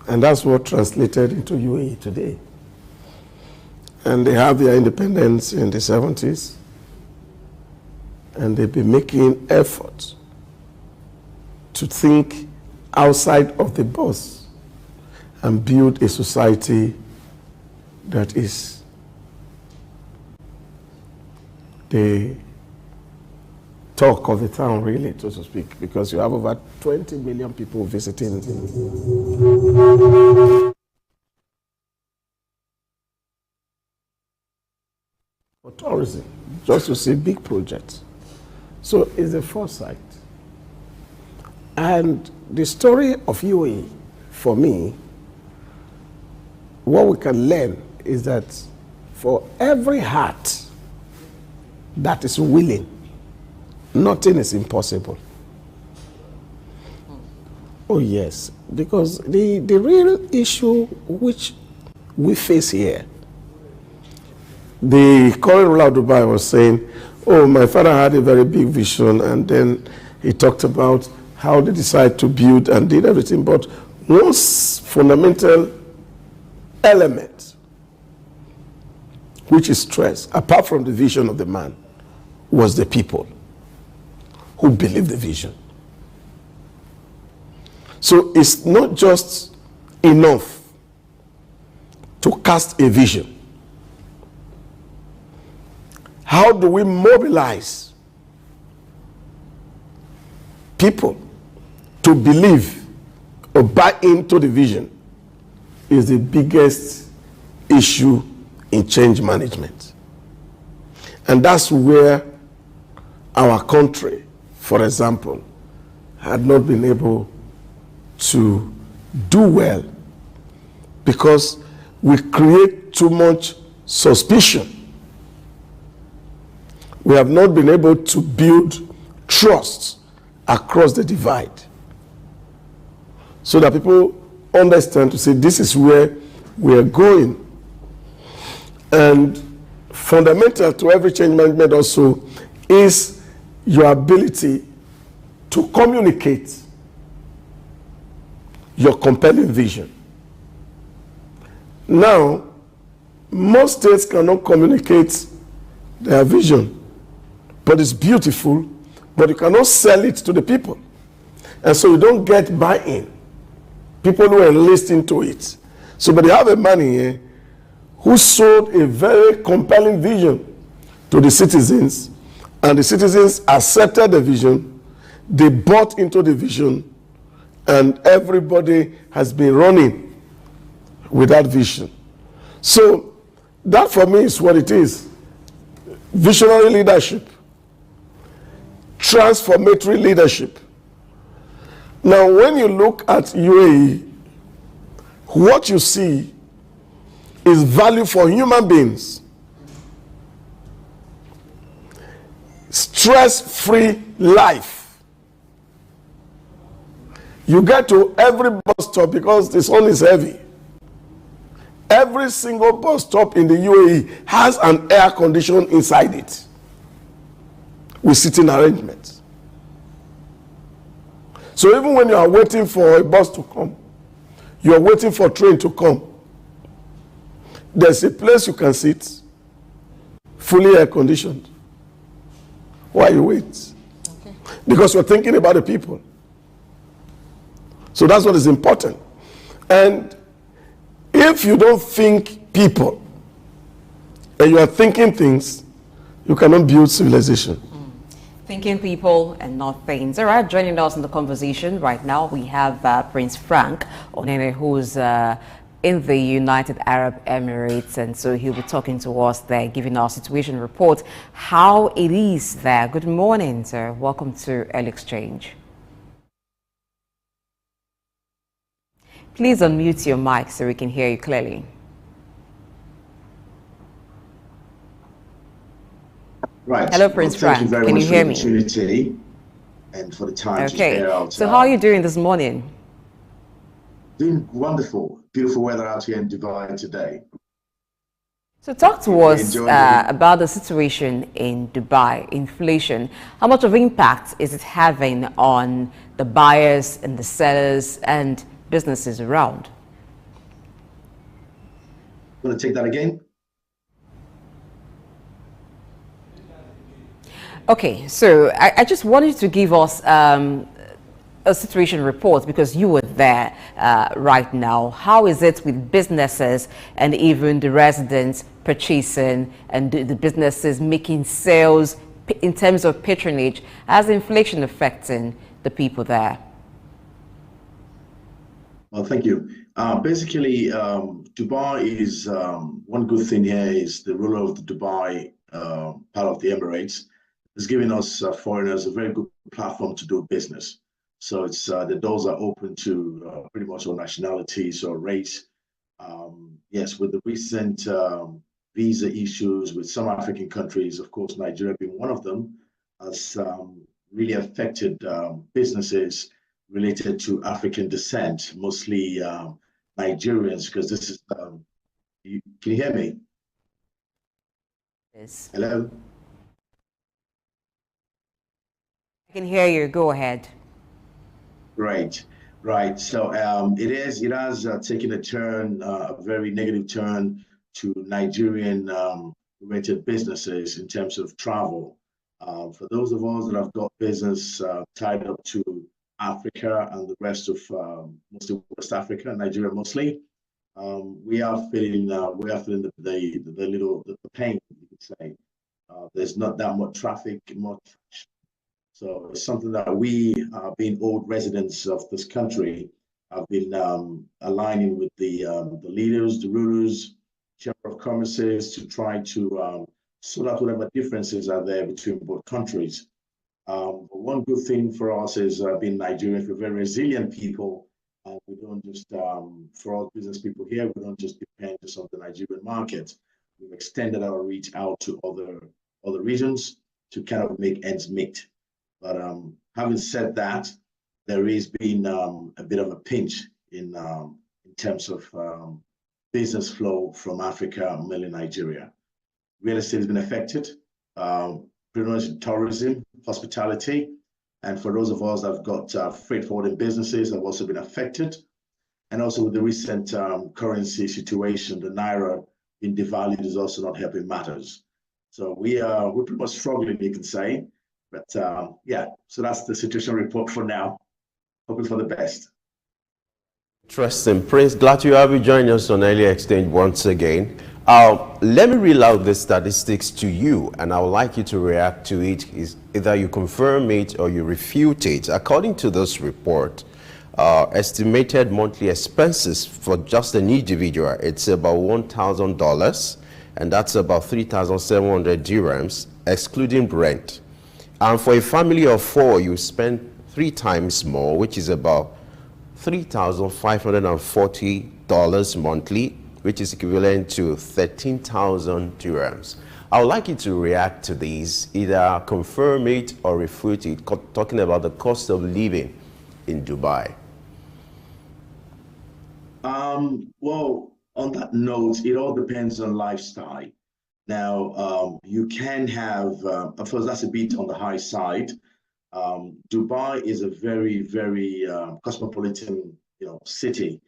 And that's what translated into UAE today. And they have their independence in the 70s. And they've been making efforts to think outside of the box and build a society that is the talk of the town, really, so to speak, because you have over 20 million people visiting. For tourism, just to see big projects. So it's a foresight. And the story of UAE, for me, what we can learn is that for every heart that is willing, nothing is impossible. Oh yes, because the real issue which we face here, the current ruler of Dubai was saying, oh, my father had a very big vision, and then he talked about how they decided to build and did everything. But one fundamental element, which is stress, apart from the vision of the man, was the people who believed the vision. So it's not just enough to cast a vision. How do we mobilize people to believe or buy into the vision is the biggest issue in change management. And that's where our country, for example, had not been able to do well because we create too much suspicion. We have not been able to build trust across the divide so that people understand to say this is where we are going. And fundamental to every change management also is your ability to communicate your compelling vision. Now, most states cannot communicate their vision, but it's beautiful, but you cannot sell it to the people. And so you don't get buy-in. People who are listening to it. So, but they have a man here who sold a very compelling vision to the citizens, and the citizens accepted the vision, they bought into the vision, and everybody has been running with that vision. So that for me is what it is. Visionary leadership, transformatory leadership. Now when you look at UAE, what you see is value for human beings. Stress-free life. You get to every bus stop because the sun is heavy. Every single bus stop in the UAE has an air condition inside it with sitting arrangements. So even when you are waiting for a bus to come, you are waiting for a train to come, there's a place you can sit, fully air conditioned, while you wait. Okay. Because you're thinking about the people. So that's what is important. And if you don't think people and you are thinking things, you cannot build civilization. Thinking people and not things. All right, joining us in the conversation right now, we have Prince Frank Onene, who's in the United Arab Emirates, and so he'll be talking to us there, giving our situation report, how it is there. Good morning, sir. Welcome to Early Exchange. Please unmute your mic so we can hear you clearly. Right. Hello, Prince Frank. Thank you very Can much you hear for the me? opportunity and for the time to share out. So how are you doing this morning? Doing wonderful. Beautiful weather out here in Dubai today. So talk to us about the situation in Dubai, inflation. How much of impact is it having on the buyers and the sellers and businesses around? Want to take that again? Okay, so I just wanted to give us a situation report because you were there right now. How is it with businesses and even the residents purchasing and the businesses making sales in terms of patronage? How's inflation affecting the people there? Well, thank you. Basically, Dubai is one good thing here is the ruler of the Dubai part of the Emirates is giving us foreigners a very good platform to do business. So it's the doors are open to pretty much all nationalities or race. Yes, with the recent visa issues with some African countries, of course, Nigeria being one of them, has really affected businesses related to African descent, mostly Nigerians, because this is, can you hear me? Yes. Hello? I can hear you. Go ahead. Right, right. So it has taken a turn, a very negative turn to Nigerian related businesses in terms of travel. For those of us that have got business tied up to Africa and the rest of mostly West Africa, Nigeria mostly, we are feeling the pain, you could say. There's not that much traffic, much. So it's something that we, being old residents of this country, have been aligning with the leaders, the rulers, chamber of commerces to try to sort out whatever differences are there between both countries. But one good thing for us is being Nigerians, we're very resilient people, and we don't just, for all business people here, we don't just depend just on the Nigerian market. We've extended our reach out to other regions to kind of make ends meet. But having said that, there is been a bit of a pinch in terms of business flow from Africa, mainly Nigeria. Real estate has been affected, pretty much tourism, hospitality, and for those of us that have got freight forwarding businesses have also been affected. And also with the recent currency situation, the Naira being devalued is also not helping matters. So we're pretty much struggling, you can say. But yeah, so that's the situation report for now. Hoping for the best. Interesting. Prince, glad to have you join us on Early Exchange once again. Let me read out the statistics to you, and I would like you to react to it. Is either you confirm it or you refute it. According to this report, estimated monthly expenses for just an individual, it's about $1,000, and that's about 3,700 dirhams, excluding rent. And for a family of 4, you spend 3 times more, which is about $3,540 monthly, which is equivalent to 13,000 dirhams. I would like you to react to these, either confirm it or refute it, talking about the cost of living in Dubai. Well, on that note, it all depends on lifestyle. Now, you can have, of course, that's a bit on the high side. Dubai is a very, very cosmopolitan, city,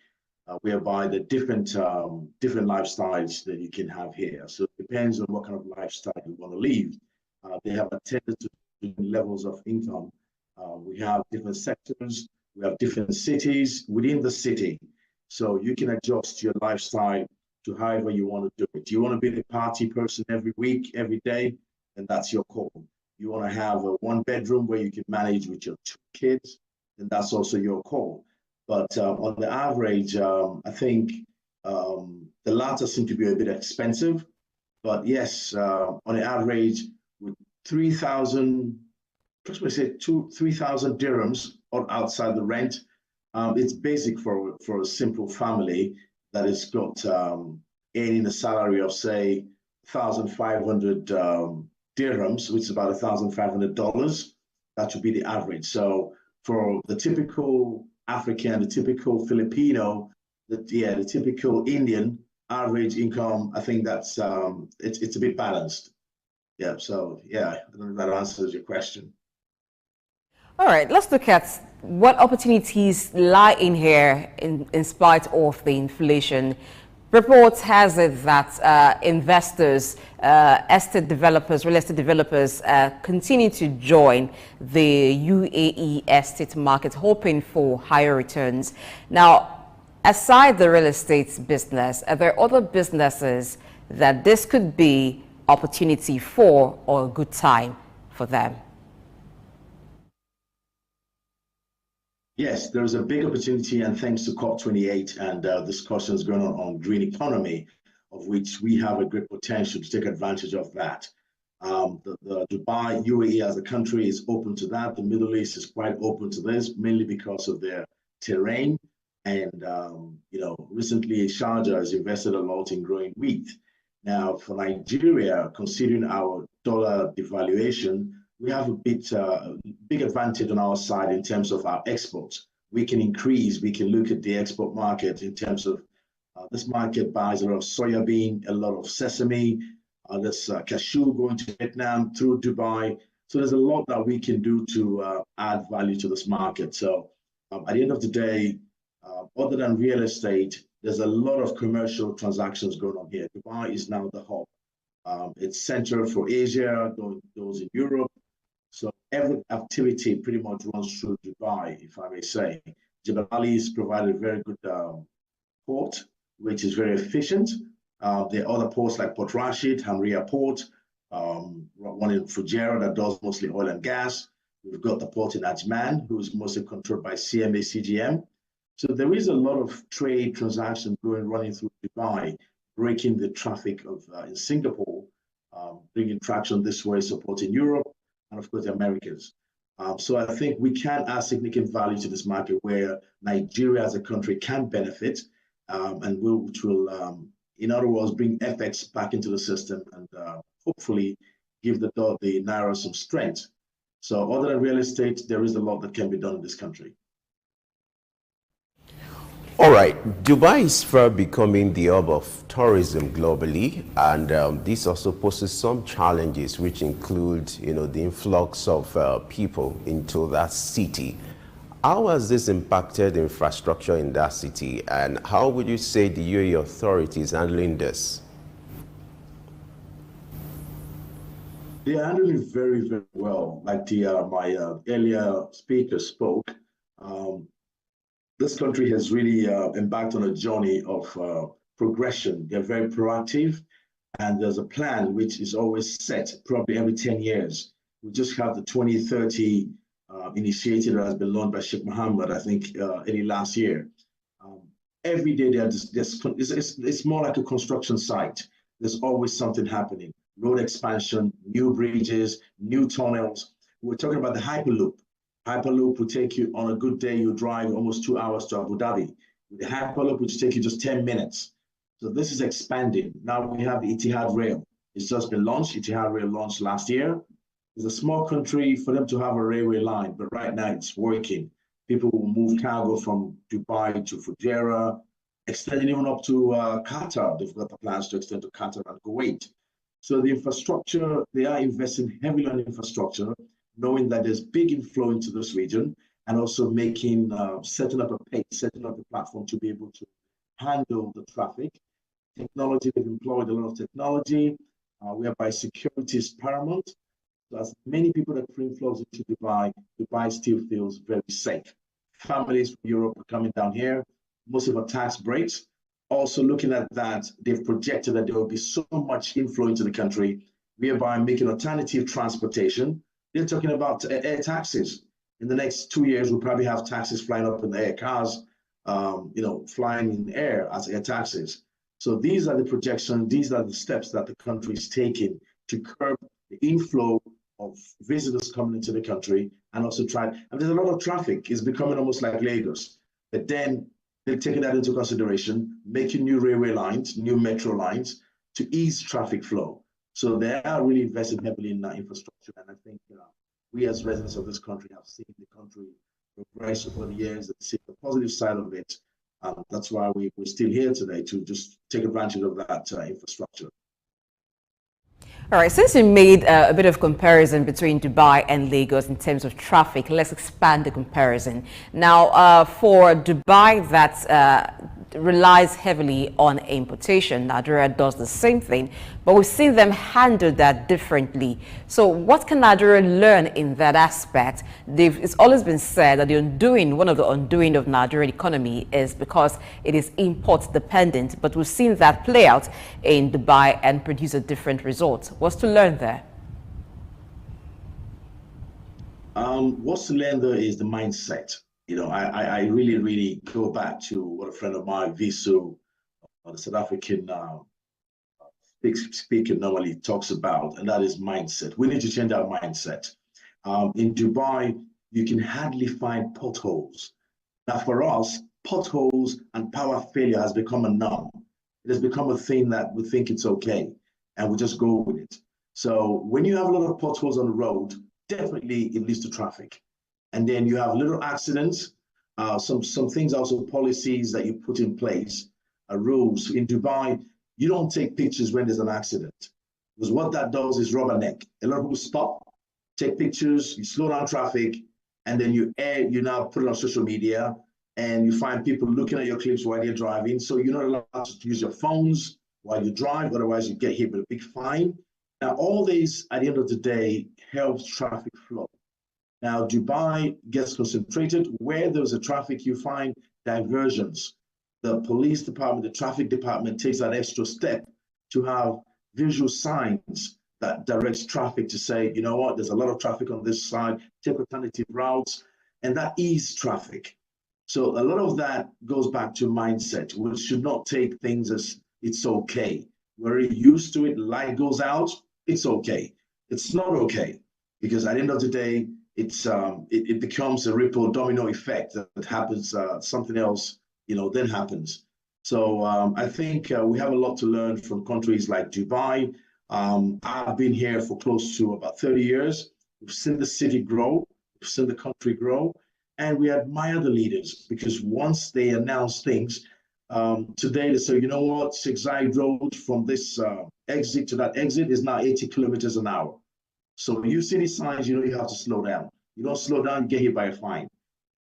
whereby the different lifestyles that you can have here. So it depends on what kind of lifestyle you want to live. They have attended to different levels of income. We have different sectors. We have different cities within the city. So you can adjust your lifestyle to however you want to do it. Do you want to be the party person every week, every day? Then that's your call. you want to have a 1 bedroom where you can manage with your 2 kids, then that's also your call. But on the average, I think the latter seem to be a bit expensive. But yes, on the average, with 3,000, approximately say 3,000 dirhams or outside the rent, it's basic for a simple family that has got earning a salary of say 1,500 dirhams, which is about $1,500. That would be the average. So for the typical African, the typical Filipino, the typical Indian average income, I think that's it's a bit balanced. Yeah. So yeah, I don't know if that answers your question. All right, let's look at what opportunities lie in here in spite of the inflation. Reports has it that investors, estate developers, real estate developers continue to join the UAE estate market, hoping for higher returns. Now, aside the real estate business, are there other businesses that this could be opportunity for or a good time for them? Yes, there's a big opportunity, and thanks to COP28 and discussions going on green economy, of which we have a great potential to take advantage of that. The Dubai, UAE as a country is open to that. The Middle East is quite open to this, mainly because of their terrain. And, recently Sharjah has invested a lot in growing wheat. Now, for Nigeria, considering our dollar devaluation, we have a big advantage on our side in terms of our exports. We can look at the export market in terms of this market buys a lot of soya bean, a lot of sesame, there's cashew going to Vietnam through Dubai. So there's a lot that we can do to add value to this market. So at the end of the day, other than real estate, there's a lot of commercial transactions going on here. Dubai is now the hub. It's center for Asia, those in Europe. So every activity pretty much runs through Dubai, if I may say. Jebel Ali has provided a very good port, which is very efficient. There are other ports like Port Rashid, Hamria Port, one in Fujairah that does mostly oil and gas. We've got the port in Ajman, who is mostly controlled by CMA CGM. So there is a lot of trade transactions running through Dubai, breaking the traffic of in Singapore, bringing traction this way, supporting Europe, and of course the Americas. So I think we can add significant value to this market where Nigeria as a country can benefit, which will, in other words, bring FX back into the system and hopefully give the Naira some strength. So other than real estate, there is a lot that can be done in this country. All right, Dubai is far becoming the hub of tourism globally, and this also poses some challenges, which include, the influx of people into that city. How has this impacted infrastructure in that city, and how would you say the UAE authorities handling this? They are handling it very, very well. Like my earlier speaker spoke, this country has really embarked on a journey of progression. They're very proactive, and there's a plan which is always set, probably every 10 years. We just have the 2030 initiative that has been launched by Sheikh Mohammed, I think, early last year. Every day, it's more like a construction site. There's always something happening. Road expansion, new bridges, new tunnels. We're talking about the Hyperloop. Hyperloop will take you, on a good day, you drive almost 2 hours to Abu Dhabi. The Hyperloop will take you just 10 minutes. So this is expanding. Now we have the Etihad Rail. It's just been launched. Etihad Rail launched last year. It's a small country for them to have a railway line, but right now it's working. People will move cargo from Dubai to Fujairah, extending even up to Qatar. They've got the plans to extend to Qatar and Kuwait. So the infrastructure, they are investing heavily on infrastructure, knowing that there's big inflow into this region, and also setting up a pace, setting up a platform to be able to handle the traffic. Technology, they've employed a lot of technology, whereby security is paramount. So as many people that bring flows into Dubai, Dubai still feels very safe. Families from Europe are coming down here. Most of our tax breaks. Also looking at that, they've projected that there will be so much inflow into the country, whereby making alternative transportation They're talking about air taxis. In the next 2 years, we'll probably have taxis flying up in the air, cars, flying in the air as air taxis. So these are the projections, these are the steps that the country is taking to curb the inflow of visitors coming into the country and also and there's a lot of traffic. It's becoming almost like Lagos. But then they're taking that into consideration, making new railway lines, new metro lines to ease traffic flow. So they are really investing heavily in that infrastructure. And I think we as residents of this country have seen the country progress over the years and see the positive side of it. That's why we're still here today, to just take advantage of that infrastructure. All right, since you made a bit of comparison between Dubai and Lagos in terms of traffic, let's expand the comparison. Now, for Dubai, that relies heavily on importation. Nigeria does the same thing, but we've seen them handle that differently. So what can Nigeria learn in that aspect? It's always been said that one of the undoing of Nigerian economy is because it is import dependent, but we've seen that play out in Dubai and produce a different result. What's to learn there? What's to learn there is the mindset. I really go back to what a friend of mine, Visu, the South African speaker, normally talks about, and that is mindset. We need to change our mindset. In Dubai, you can hardly find potholes. Now, for us, potholes and power failure has become a norm. It has become a thing that we think it's okay, and we just go with it. So when you have a lot of potholes on the road, definitely it leads to traffic. And then you have little accidents, some things, also policies that you put in place, rules. In Dubai, you don't take pictures when there's an accident, because what that does is rubberneck. A lot of people stop, take pictures, you slow down traffic, and then you now put it on social media, and you find people looking at your clips while you're driving. So you're not allowed to use your phones while you drive, otherwise you get hit with a big fine. Now, all this, at the end of the day, helps traffic flow. Now, Dubai gets concentrated. Where there's a traffic, you find diversions. The police department, the traffic department takes that extra step to have visual signs that directs traffic to say, you know what, there's a lot of traffic on this side, take alternative routes, and that eases traffic. So a lot of that goes back to mindset. We should not take things as it's okay. We're used to it, light goes out, it's okay. It's not okay, because at the end of the day, it becomes a ripple domino effect that happens, something else, then happens. So I think we have a lot to learn from countries like Dubai. I've been here for close to about 30 years. We've seen the city grow, we've seen the country grow, and we admire the leaders, because once they announce things, today they say, you know what, 6i Road from this exit to that exit is now 80 kilometers an hour. So when you see these signs, you know you have to slow down. You don't slow down, you get hit by a fine.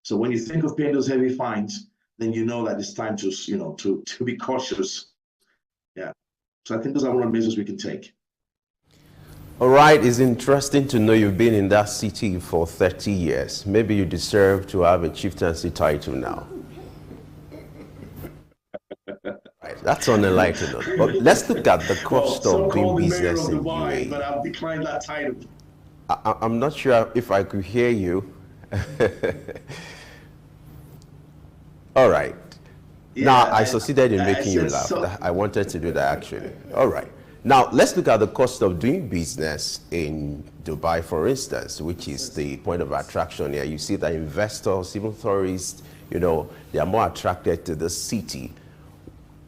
So when you think of paying those heavy fines, then you know that it's time to, to be cautious. Yeah. So I think those are one of the measures we can take. All right, it's interesting to know you've been in that city for 30 years. Maybe you deserve to have a chieftaincy title now. Right, that's on a lighter note. But let's look at the cost of doing business in UAE. But I've declined that title. I'm not sure if I could hear you. All right. Yeah, now, I succeeded in making you laugh. so. I wanted to do that, actually. All right. Now, let's look at the cost of doing business in Dubai, for instance, which is the point of attraction here. You see that investors, even tourists, they are more attracted to the city.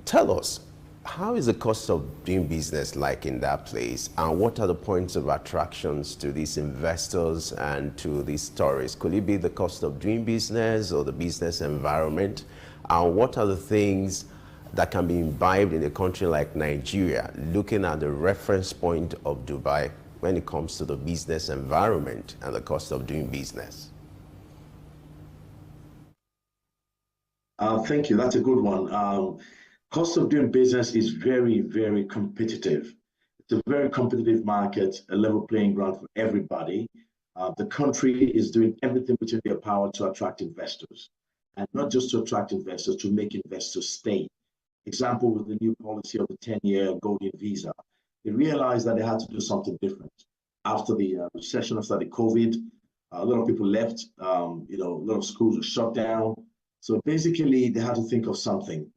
Tell us, how is the cost of doing business like in that place? And what are the points of attractions to these investors and to these tourists? Could it be the cost of doing business or the business environment? And what are the things that can be imbibed in a country like Nigeria, looking at the reference point of Dubai when it comes to the business environment and the cost of doing business? Thank you. That's a good one. Cost of doing business is very, very competitive. It's a very competitive market, a level playing ground for everybody. The country is doing everything within their power to attract investors, and not just to attract investors, to make investors stay. Example, with the new policy of the 10-year golden visa, they realized that they had to do something different. after the recession, after the COVID. A lot of people left. You know, a lot of schools were shut down. So basically, they had to think of something.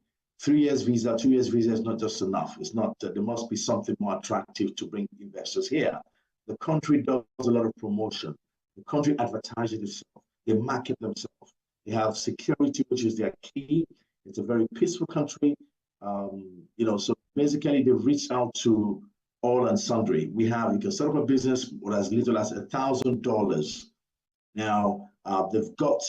3 years visa, 2 years visa is not just enough. It's not. There must be something more attractive to bring investors here. The country does a lot of promotion. The country advertises itself. They market themselves. They have security, which is their key. It's a very peaceful country. You know, so basically they've reached out to all and sundry. You can set up a business with as little as $1,000. Now, they've got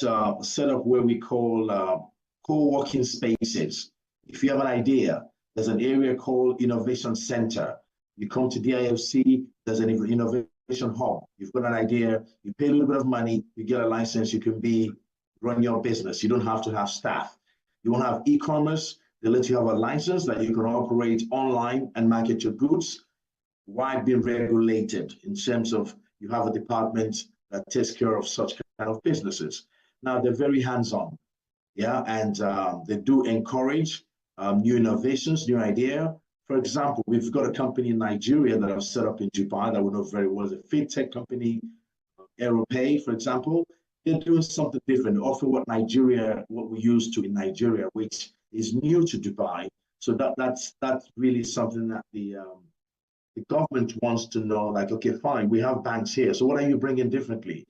set up where we call co-working spaces. If you have an idea, there's an area called Innovation Center. You come to DIFC, there's an innovation hub. You've got an idea, you pay a little bit of money, you get a license, you can run your business. You don't have to have staff. You won't have e-commerce. They let you have a license that you can operate online and market your goods while being regulated in terms of you have a department that takes care of such kind of businesses. Now, they're very hands-on, yeah, and they do encourage new innovations, new idea. For example, we've got a company in Nigeria that I've set up in Dubai that we know very well. It's a fintech company, AeroPay, for example. They're doing something different, often what we used to in Nigeria, which is new to Dubai. So that's really something that the government wants to know, like, okay, fine, we have banks here. So what are you bringing differently?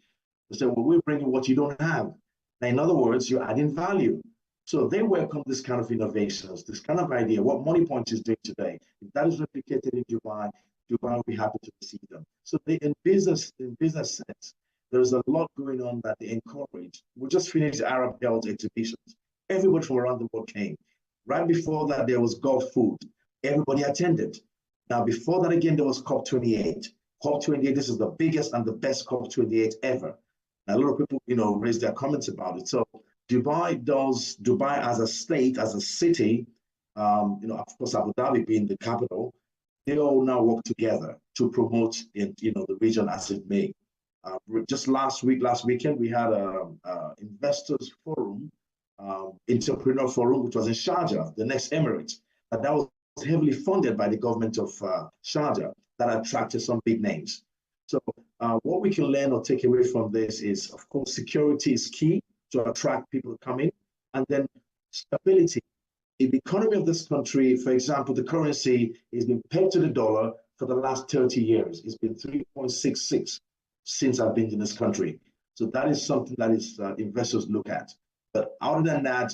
They say, well, we're bringing what you don't have. Now, in other words, you're adding value. So they welcome this kind of innovations, this kind of idea, what MoneyPoint is doing today. If that is replicated in Dubai, Dubai will be happy to receive them. So in business sense, there's a lot going on that they encourage. We just finished the Arab Health exhibitions. Everybody from around the world came. Right before that, there was Gulf Food. Everybody attended. Now, before that, again, there was COP28. COP28, this is the biggest and the best COP28 ever. Now, a lot of people, raised their comments about it. So Dubai as a state, as a city, of course, Abu Dhabi being the capital, they all now work together to promote the region as it may. Just last weekend, we had a investors forum, entrepreneur forum, which was in Sharjah, the next Emirates. And that was heavily funded by the government of Sharjah, that attracted some big names. So what we can learn or take away from this is, of course, security is key to attract people to come in, and then stability. In the economy of this country, for example, the currency has been pegged to the dollar for the last 30 years. It's been 3.66 since I've been in this country. So that is something that investors look at. But other than that,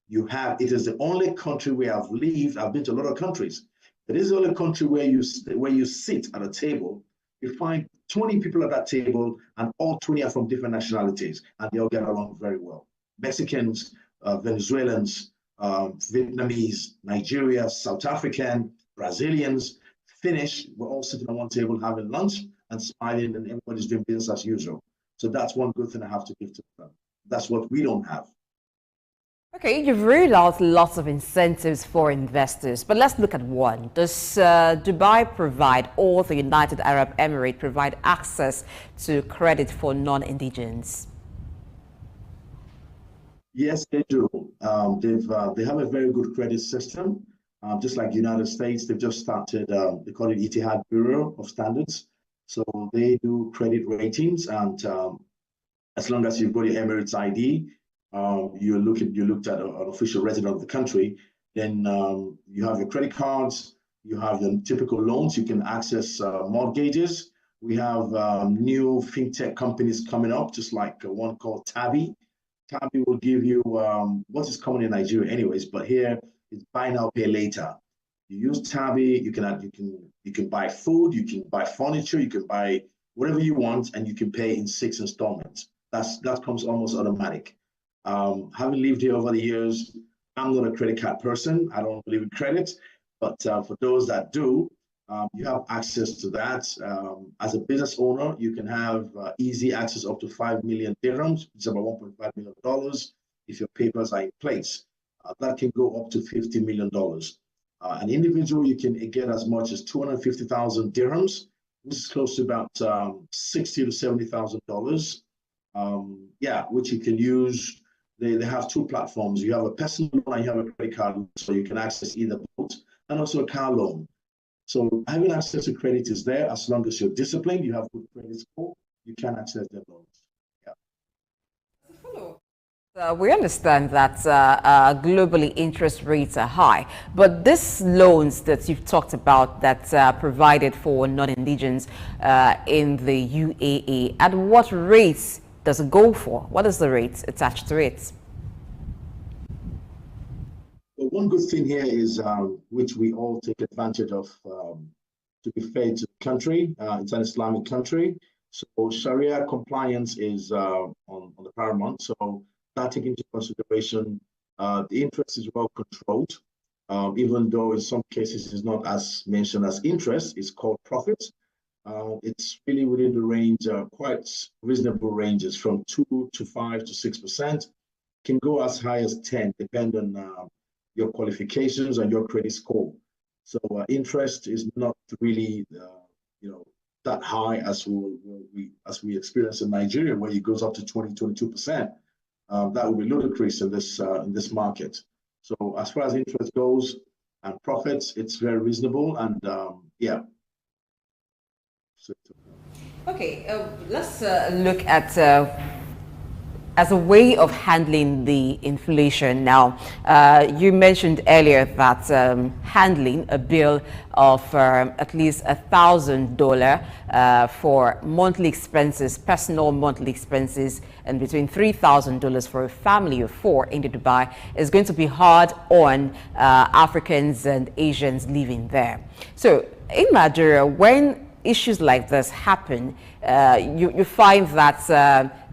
it is the only country where I've lived. I've been to a lot of countries. It is the only country where you sit at a table, you find 20 people at that table, and all 20 are from different nationalities, and they all get along very well. Mexicans, Venezuelans, Vietnamese, Nigeria, South African, Brazilians, Finnish, we're all sitting at one table having lunch and smiling, and everybody's doing business as usual. So that's one good thing I have to give to them. That's what we don't have. Okay, you've rolled out lots of incentives for investors, but let's look at one. Does Dubai provide, or the United Arab Emirates provide access to credit for non-indigents? Yes, they do. They have a very good credit system. Just like the United States, they've just started, they call it Etihad Bureau of Standards. So they do credit ratings, and as long as you've got your Emirates ID, you looked at an official resident of the country, then you have your credit cards, you have your typical loans, you can access mortgages. We have new fintech companies coming up, just like one called Tabi. Tabi will give you what is common in Nigeria anyways, but here it's buy now, pay later. You use Tabi, you can buy food, you can buy furniture, you can buy whatever you want, and you can pay in 6 installments. That comes almost automatic. Having lived here over the years, I'm not a credit card person. I don't believe in credit, but for those that do, you have access to that. As a business owner, you can have easy access up to 5 million dirhams, which is about $1.5 million, if your papers are in place. That can go up to $50 million. An individual, you can get as much as 250,000 dirhams, which is close to about $60,000 to $70,000. Which you can use. They have two platforms. You have a personal loan and you have a credit card, so you can access either both, and also a car loan. So having access to credit is there as long as you're disciplined, you have good credit score, you can access the loans. We understand that globally interest rates are high, but these loans that you've talked about that provided for non-indigents in the UAE, at what rates does it go for? What is the rate attached to it? Well, one good thing here is, which we all take advantage of, to be fair to the country, it's an Islamic country, so Sharia compliance is on the paramount. So that taking into consideration, the interest is well controlled, even though in some cases it's not as mentioned as interest, it's called profit. It's really within the range, quite reasonable ranges from 2 to 5 to 6%, can go as high as 10, depending on your qualifications and your credit score. So interest is not really, that high as we experience in Nigeria, where it goes up to 22%. That would be ludicrous in this market. So as far as interest goes and profits, it's very reasonable, and yeah. Okay, let's look at as a way of handling the inflation. Now, you mentioned earlier that handling a bill of at least $1,000 for monthly expenses, personal monthly expenses, and between $3,000 for a family of 4 in Dubai is going to be hard on Africans and Asians living there. So in Nigeria, when issues like this happen, you find that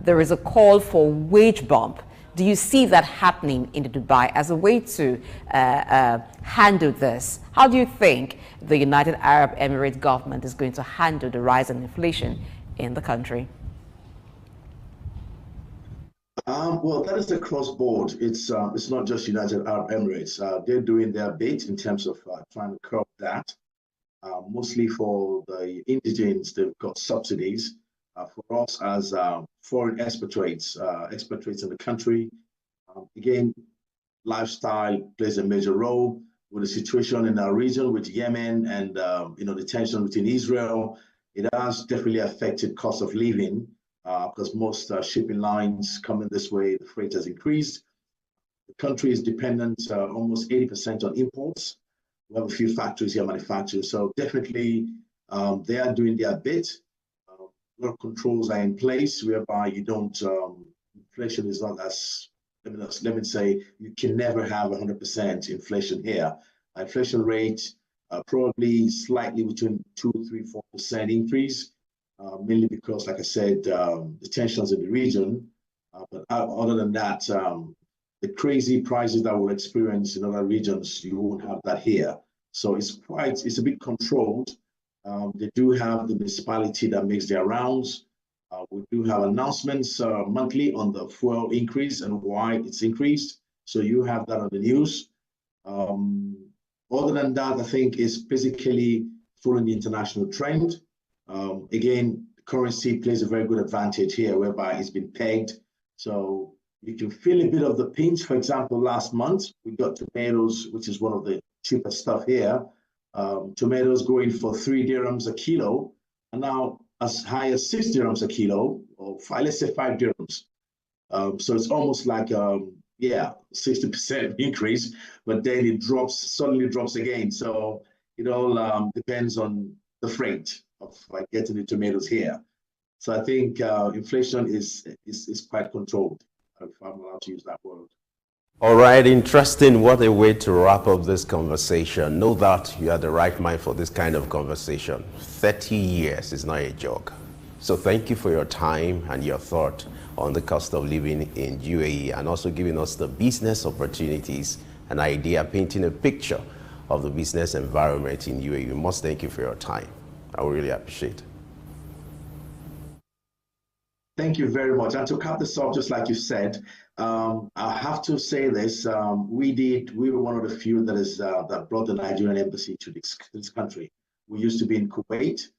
there is a call for wage bump. Do you see that happening in Dubai as a way to handle this? How do you think the United Arab Emirates government is going to handle the rise in inflation in the country? Well, that is across board. It's not just United Arab Emirates. They're doing their bit in terms of trying to curb that. Mostly for the indigents, they've got subsidies. For us as foreign expatriates in the country, again, lifestyle plays a major role. With the situation in our region with Yemen and the tension within Israel, it has definitely affected cost of living because most shipping lines coming this way, the freight has increased. The country is dependent almost 80% on imports. We have a few factories here manufacturing, so definitely they are doing their bit. A lot of controls are in place whereby you don't, inflation is not as, let me say, you can never have 100% inflation here. Inflation rate probably slightly between 2, 3, 4% increase, mainly because, like I said, the tensions in the region. But other than that, the crazy prices that we'll experience in other regions, you won't have that here. So it's a bit controlled. They do have the municipality that makes their rounds. We do have announcements monthly on the fuel increase and why it's increased. So you have that on the news. Other than that, I think it's basically following the international trend. Again, currency plays a very good advantage here, whereby it's been pegged. So you can feel a bit of the pinch. For example, last month, we got tomatoes, which is one of the cheapest stuff here. Tomatoes going for 3 dirhams a kilo, and now as high as 6 dirhams a kilo, or let's say 5 dirhams. So it's almost like, 60% increase, but then it suddenly drops again. So it all depends on the freight of getting the tomatoes here. So I think inflation is quite controlled, if I'm allowed to use that word. All right, interesting. What a way to wrap up this conversation. Know that you are the right mind for this kind of conversation. 30 years is not a joke. So thank you for your time and your thought on the cost of living in UAE, and also giving us the business opportunities, an idea, painting a picture of the business environment in UAE. We must thank you for your time. I really appreciate it. Thank you very much. And to cap this off, just like you said, I have to say this: we were one of the few that brought the Nigerian embassy to this country. We used to be in Kuwait,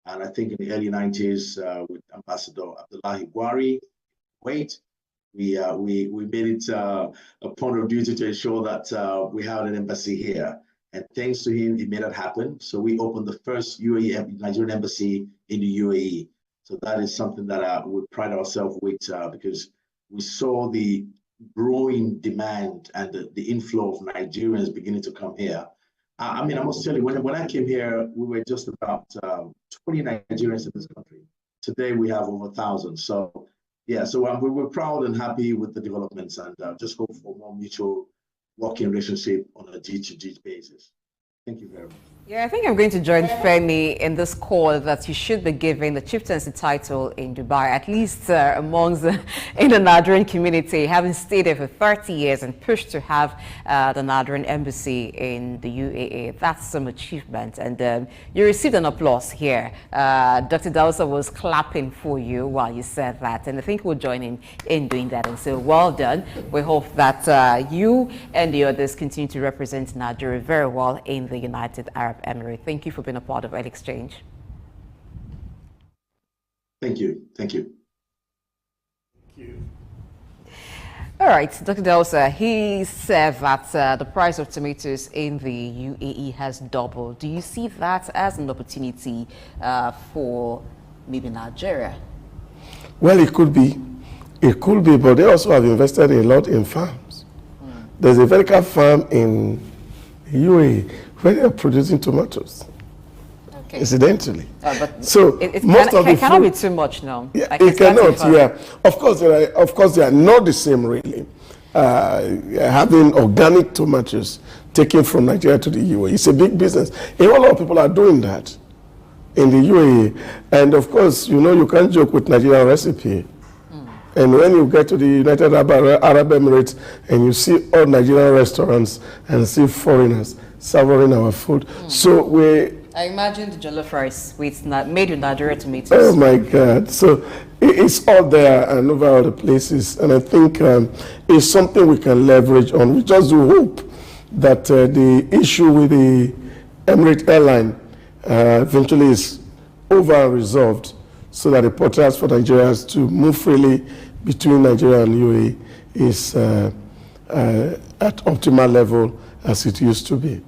and I think in the early 90s with Ambassador Abdullahi Gwari, Kuwait, we made it a point of duty to ensure that we had an embassy here. And thanks to him, he made it happen. So we opened the first UAE Nigerian embassy in the UAE. So that is something that we pride ourselves with because we saw the growing demand and the inflow of Nigerians beginning to come here. I mean, I must tell you, when I came here, we were just about 20 Nigerians in this country. Today, we have over 1,000. So, yeah, so we're proud and happy with the developments and just hope for more mutual working relationship on a G2G basis. Thank you very much. Yeah, I think I'm going to join Femi in this call that you should be giving the chieftaincy title in Dubai, at least amongst in the Nigerian community, having stayed there for 30 years and pushed to have the Nigerian embassy in the UAE. That's some achievement, and you received an applause here. Dr. Dausa was clapping for you while you said that, and I think we'll join him in doing that. And so, well done. We hope that you and the others continue to represent Nigeria very well in the United Arab Emirates. Thank you for being a part of Oil Exchange. Thank you. Thank you. Thank you. All right, Dr. Dausa, he said that the price of tomatoes in the UAE has doubled. Do you see that as an opportunity for maybe Nigeria? Well, it could be. It could be, but they also have invested a lot in farms. There's a vertical farm in the UAE where they are producing tomatoes. Okay. Incidentally. But so most of it cannot be too much now. Yeah, it cannot, yeah. Of course, they are not the same, really. Having organic tomatoes taken from Nigeria to the UAE, it's a big business. A whole lot of people are doing that in the UAE. And of course, you know, you can't joke with Nigerian recipe. And when you get to the United Arab Emirates and you see all Nigerian restaurants and see foreigners savoring our food. So I imagine the jollof rice made with Nigeria tomatoes. Oh my God. So it's all there and over all the places. And I think it's something we can leverage on. We just do hope that the issue with the Emirates airline eventually is over and resolved, so that the portals for Nigerians to move freely between Nigeria and UAE is at optimal level as it used to be.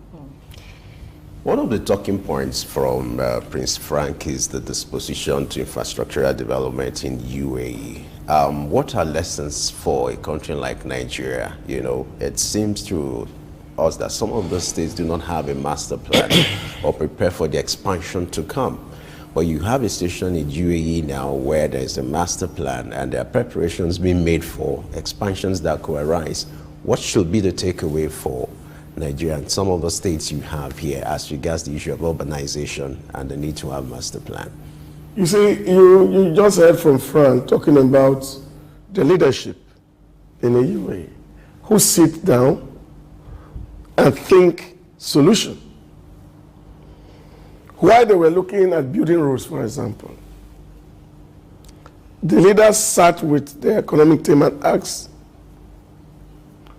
One of the talking points from Prince Frank is the disposition to infrastructural development in UAE. What are lessons for a country like Nigeria? You know, it seems to us that some of the states do not have a master plan or prepare for the expansion to come. But you have a situation in UAE now where there's a master plan and there are preparations being made for expansions that could arise. What should be the takeaway for Nigeria and some of the states you have here as regards the issue of urbanization and the need to have a master plan? You see, you just heard from Frank talking about the leadership in the UAE who sit down and think solution. While they were looking at building roads, for example, the leaders sat with the economic team and asked,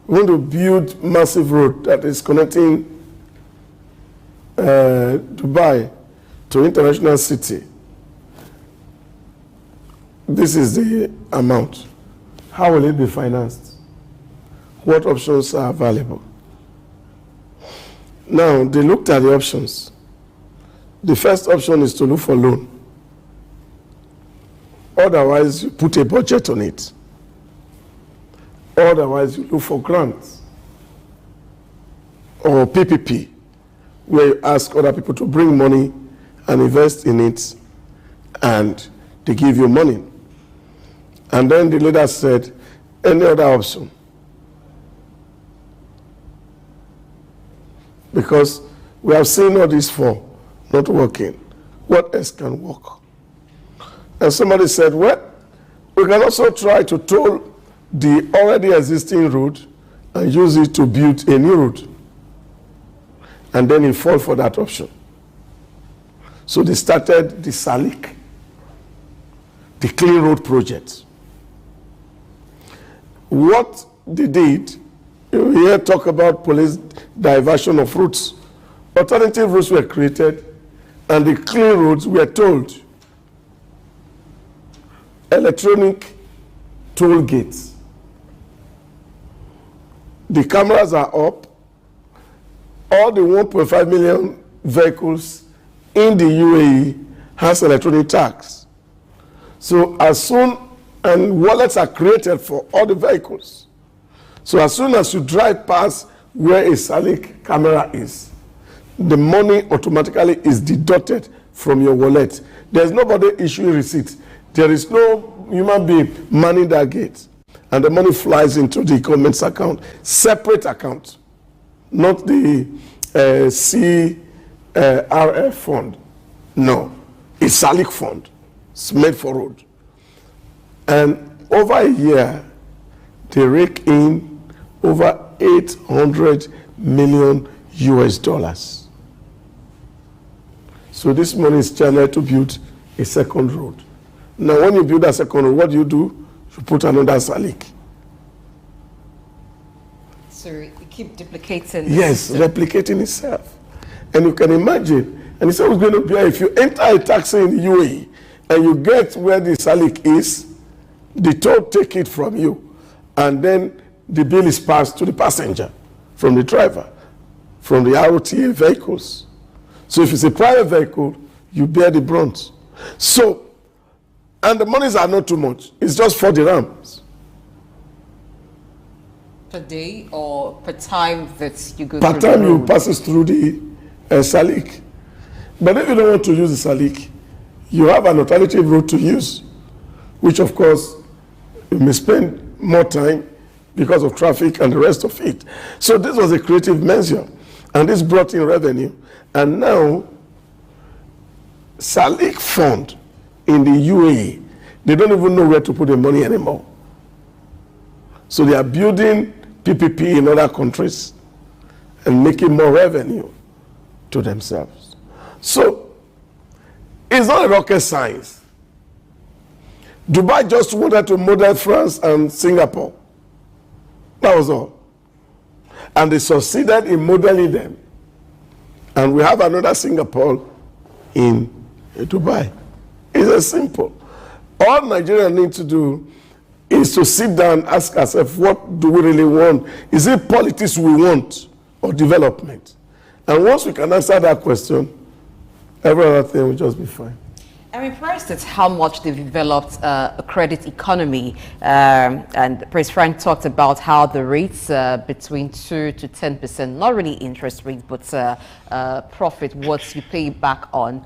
we want to build massive road that is connecting Dubai to international city. This is the amount. How will it be financed? What options are available? Now, they looked at the options. The first option is to look for loan. Otherwise, you put a budget on it. Otherwise, you look for grants or PPP, where you ask other people to bring money and invest in it, and they give you money. And then the leader said, any other option? Because we have seen all these four not working. What else can work? And somebody said, well, we can also try to toll the already existing road and use it to build a new road. And then he fell for that option. So they started the Souq, the Clean Road Project. What they did, you hear talk about police diversion of routes. Alternative routes were created, and the clean roads were told electronic toll gates. The cameras are up. all the 1.5 million vehicles in the UAE has electronic tags. So as soon, and wallets are created for all the vehicles. So as soon as you drive past where a Souq camera is, the money automatically is deducted from your wallet. There's nobody issuing receipts. There is no human being manning that gate. And the money flies into the government's account, separate account, not the CRF fund. No, it's Souq fund. It's made for road. And over a year, they rake in over 800 million US dollars. So this money is channeled to build a second road. Now, when you build a second road, what do? You put another Souq. So you keep duplicating. Yes, replicating itself. And you can imagine, and it's always going to be, if you enter a taxi in the UAE and you get where the Souq is, the toll take it from you, and then the bill is passed to the passenger from the driver, from the ROTA vehicles. So if it's a private vehicle, you bear the brunt. So, and the monies are not too much. It's just 40 dirhams. Per day or per time that you go Per through time the you road? passes through the Souq. But if you don't want to use the Souq, you have an alternative route to use, which of course you may spend more time because of traffic and the rest of it. So this was a creative measure, and this brought in revenue. And now, Souq fund in the UAE, they don't even know where to put the money anymore. So they are building PPP in other countries and making more revenue to themselves. So it's not a rocket science. Dubai just wanted to model France and Singapore. That was all. And they succeeded in modeling them. And we have another Singapore in Dubai. It's as simple. All Nigeria needs to do is to sit down and ask ourselves, what do we really want? Is it politics we want or development? And once we can answer that question, every other thing will just be fine. I'm impressed at how much they've developed a credit economy. And Prince Frank talked about how the rates between 2 to 10%, not really interest rate, but profit, what you pay back on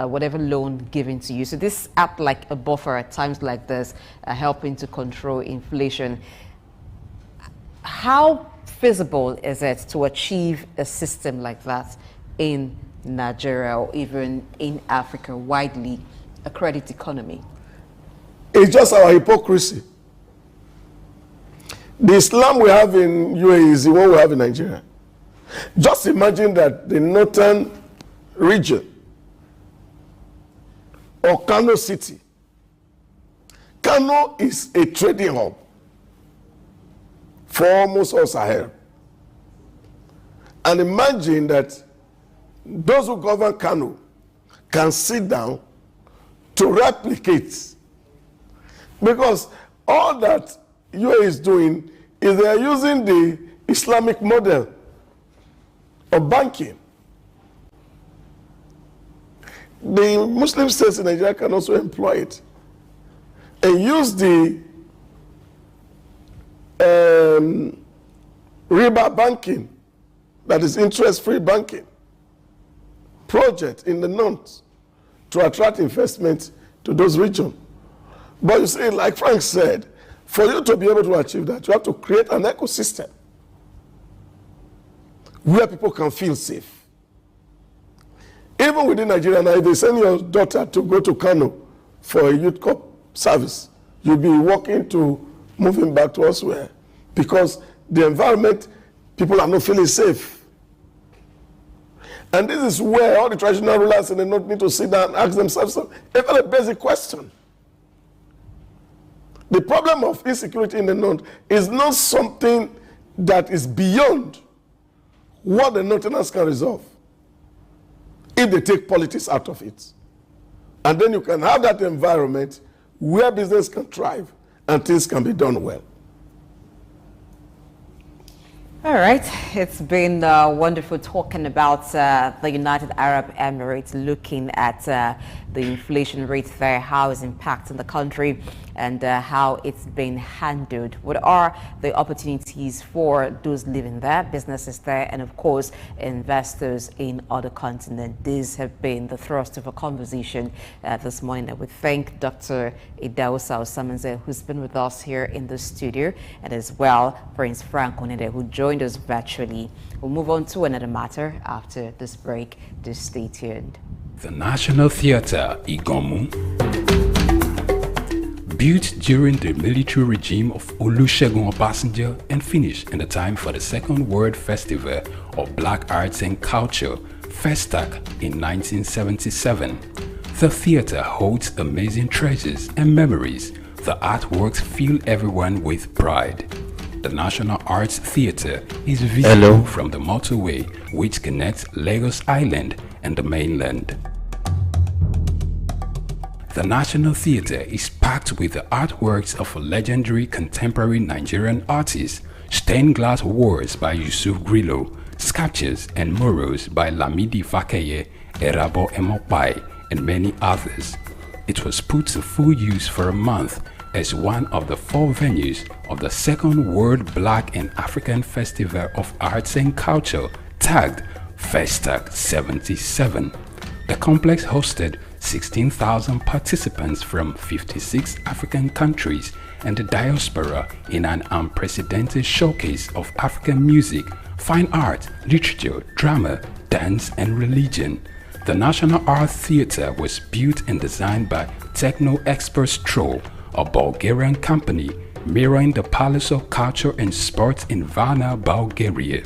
whatever loan given to you. So this act like a buffer at times like this, helping to control inflation. How feasible is it to achieve a system like that in Nigeria or even in Africa widely, a credit economy? It's just our hypocrisy. The Islam we have in UAE is the one we have in Nigeria. Just imagine that the northern region or Kano City. Kano is a trading hub for almost all Sahel. And imagine that those who govern Kano can sit down to replicate. Because all that UAE is doing is they are using the Islamic model of banking. The Muslim states in Nigeria can also employ it and use the riba banking, that is interest-free banking, project in the north to attract investment to those regions. But you see, like Frank said, for you to be able to achieve that, you have to create an ecosystem where people can feel safe. Even within Nigeria now, if they send your daughter to go to Kano for a youth corps service, you'll be walking to moving back to elsewhere because the environment, people are not feeling safe. And this is where all the traditional rulers in the north need to sit down and ask themselves a very basic question. The problem of insecurity in the north is not something that is beyond what the northerners can resolve if they take politics out of it. And then you can have that environment where business can thrive and things can be done well. All right, it's been wonderful talking about the United Arab Emirates, looking at the inflation rate there, how it's impacting the country, and how it's been handled. What are the opportunities for those living there, businesses there, and of course, investors in other continents? These have been the thrust of a conversation this morning. I would thank Dr. Idausa Osamanze, who's been with us here in the studio, and as well Prince Frank Onede, who joined us virtually. We'll move on to another matter after this break. Just stay tuned. The National Theatre, Igomu, built during the military regime of Olusegun Obasanjo and finished in the time for the Second World Festival of Black Arts and Culture, Festac, in 1977. The theatre holds amazing treasures and memories. The artworks fill everyone with pride. The National Arts Theatre is visible from the motorway which connects Lagos Island and the mainland. The National Theatre is packed with the artworks of a legendary contemporary Nigerian artist, stained glass walls by Yusuf Grillo, sculptures and murals by Lamidi Fakeye, Erabo Emopai, and many others. It was put to full use for a month as one of the 4 venues of the Second World Black and African Festival of Arts and Culture, tagged Festac 77. The complex hosted 16,000 participants from 56 African countries and the diaspora in an unprecedented showcase of African music, fine art, literature, drama, dance, and religion. The National Art Theatre was built and designed by Techno Expert Stroll, a Bulgarian company mirroring the Palace of Culture and Sports in Varna, Bulgaria.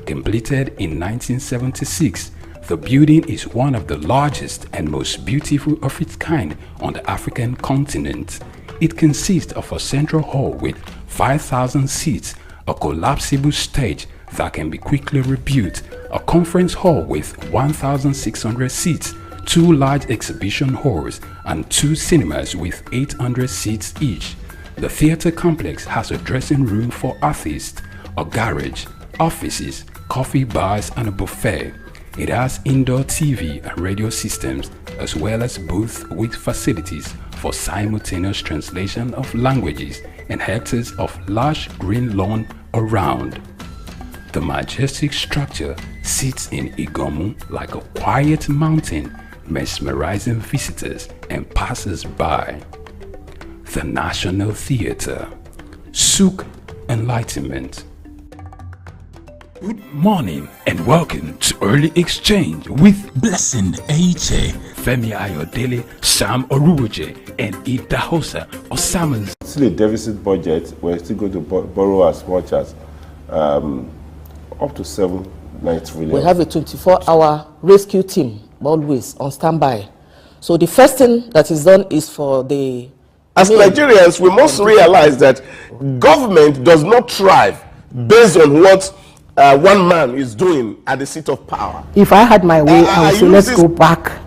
Completed in 1976, the building is one of the largest and most beautiful of its kind on the African continent. It consists of a central hall with 5,000 seats, a collapsible stage that can be quickly rebuilt, a conference hall with 1,600 seats, 2 large exhibition halls, and 2 cinemas with 800 seats each. The theatre complex has a dressing room for artists, a garage, offices, coffee bars, and a buffet. It has indoor TV and radio systems, as well as booths with facilities for simultaneous translation of languages and hectares of lush green lawn around. The majestic structure sits in Igomu like a quiet mountain, mesmerizing visitors and passers-by. The National Theatre, Souq Enlightenment. Good morning and welcome to Early Exchange with Blessing Aiche, Femi Ayodele, Sam Oruwoje, and Idahosa Osamanze. Still a deficit budget, we're still going to borrow as much as up to 7-9 trillion. We have a 24-hour rescue team always on standby. So the first thing that is done is for the... As Nigerians, we must realize that government does not thrive based on what one man is doing at the seat of power. If I had my way, I would say let's go back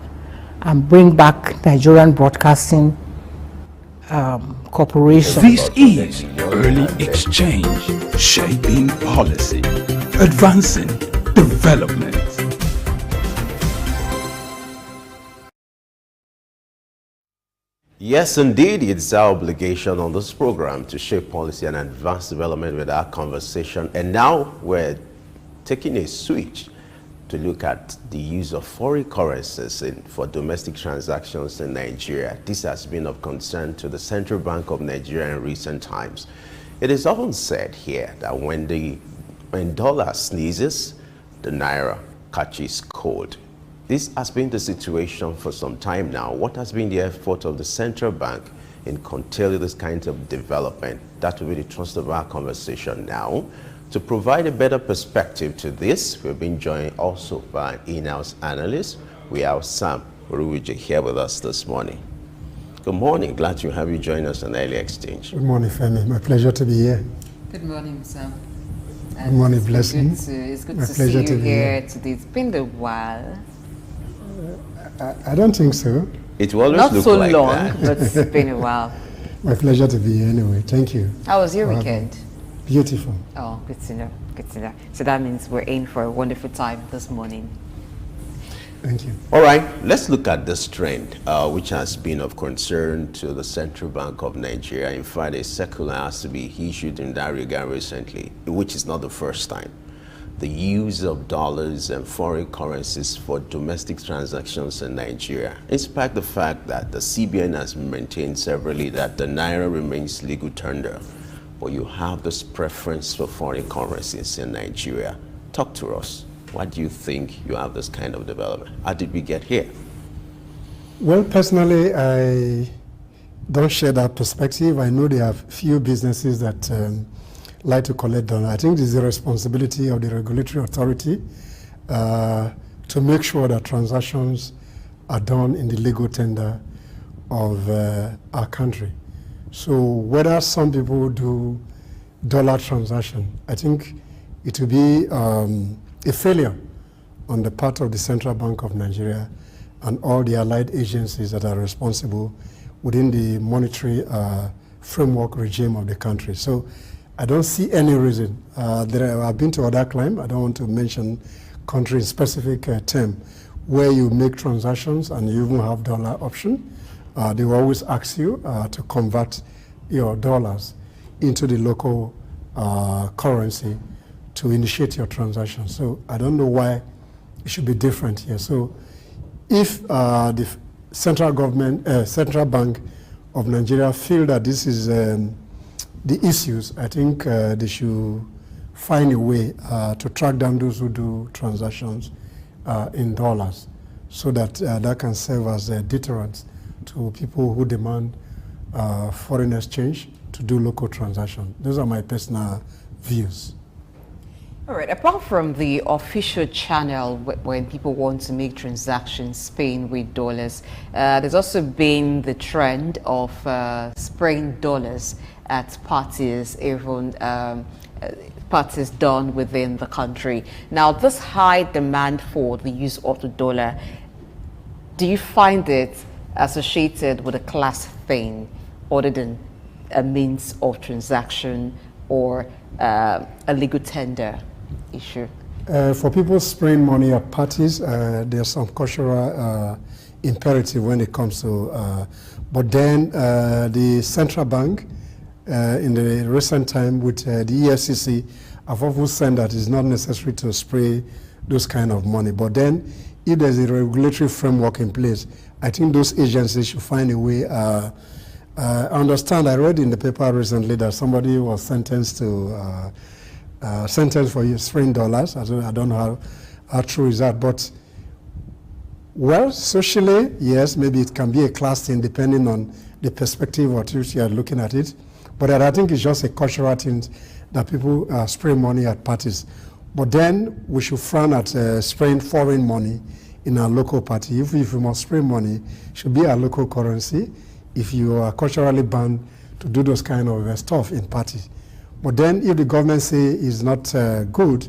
and bring back Nigerian Broadcasting Corporation. This is Early Exchange, shaping policy, advancing development. Yes, indeed, it's our obligation on this program to shape policy and advance development with our conversation. And now we're taking a switch to look at the use of foreign currencies for domestic transactions in Nigeria. This has been of concern to the Central Bank of Nigeria in recent times. It is often said here that when dollar sneezes, the naira catches cold. This has been the situation for some time now. What has been the effort of the central bank in curtailing this kind of development? That will be the thrust of our conversation now. To provide a better perspective to this, we've been joined also by an in-house analyst. We have Sam Oruwoje here with us this morning. Good morning. Glad to have you join us on Early Exchange. Good morning, Femi. My pleasure to be here. Good morning, Sam. Good morning, Blessing. It's good to see you here today. It's been a while. I don't think so. It will always not look so like long, that. but it's been a while. My pleasure to be here anyway. Thank you. How was your weekend? Beautiful. Oh, good to know. Good to know. So that means we're in for a wonderful time this morning. Thank you. All right, let's look at this trend, which has been of concern to the Central Bank of Nigeria. In fact, a circular has to be issued in that regard recently, which is not the first time. The use of dollars and foreign currencies for domestic transactions in Nigeria, in spite of the fact that the CBN has maintained severally that the Naira remains legal tender, but you have this preference for foreign currencies in Nigeria. Talk to us. Why do you think you have this kind of development? How did we get here? Well, personally, I don't share that perspective. I know there are few businesses that like to collect dollars. I think it is the responsibility of the regulatory authority to make sure that transactions are done in the legal tender of our country. So whether some people do dollar transaction, I think it will be a failure on the part of the Central Bank of Nigeria and all the allied agencies that are responsible within the monetary framework regime of the country. So I don't see any reason. I've been to other climes, I don't want to mention country-specific term, where you make transactions and you even have dollar option. They will always ask you to convert your dollars into the local currency to initiate your transaction. So I don't know why it should be different here. So if the central bank of Nigeria feel that this is the issues, I think they should find a way to track down those who do transactions in dollars, so that that can serve as a deterrent to people who demand foreign exchange to do local transactions. Those are my personal views. All right, apart from the official channel when people want to make transactions paying with dollars, there's also been the trend of spraying dollars at parties, even parties done within the country. Now, this high demand for the use of the dollar, do you find it associated with a class thing other than a means of transaction or a legal tender issue? For people spraying money at parties, there's some cultural imperative when it comes to, but then the central bank in the recent time with the EFCC have often said that it's not necessary to spray those kind of money. But then if there's a regulatory framework in place, I think those agencies should find a way. I understand, I read in the paper recently that somebody was sentenced to sentenced for spraying dollars. I don't know how true is that, but well, socially, yes, maybe it can be a class thing depending on the perspective or which you are looking at it. But I think it's just a cultural thing that people spray money at parties. But then we should frown at spraying foreign money in our local party. If you must spray money, it should be our local currency. If you are culturally banned to do those kind of stuff in parties. But then if the government say is not good,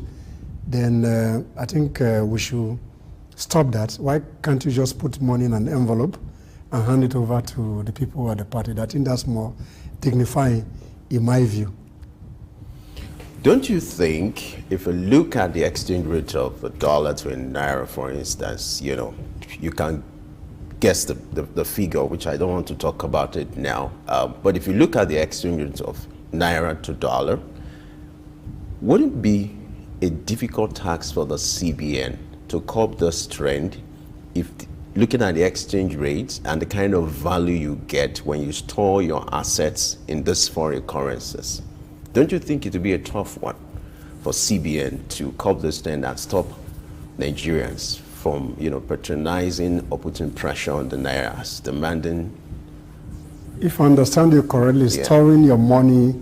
then I think we should stop that. Why can't you just put money in an envelope and hand it over to the people at the party? I think that's more dignifying in my view. Don't you think, if you look at the exchange rate of the dollar to a naira, for instance, you know, you can guess the figure, which I don't want to talk about it now. But if you look at the exchange rate of naira to dollar, wouldn't it be a difficult task for the CBN to curb this trend if looking at the exchange rates and the kind of value you get when you store your assets in these foreign currencies? Don't you think it would be a tough one for CBN to curb this trend and stop Nigerians from, you know, patronizing or putting pressure on the nairas, demanding? If I understand you correctly, storing your money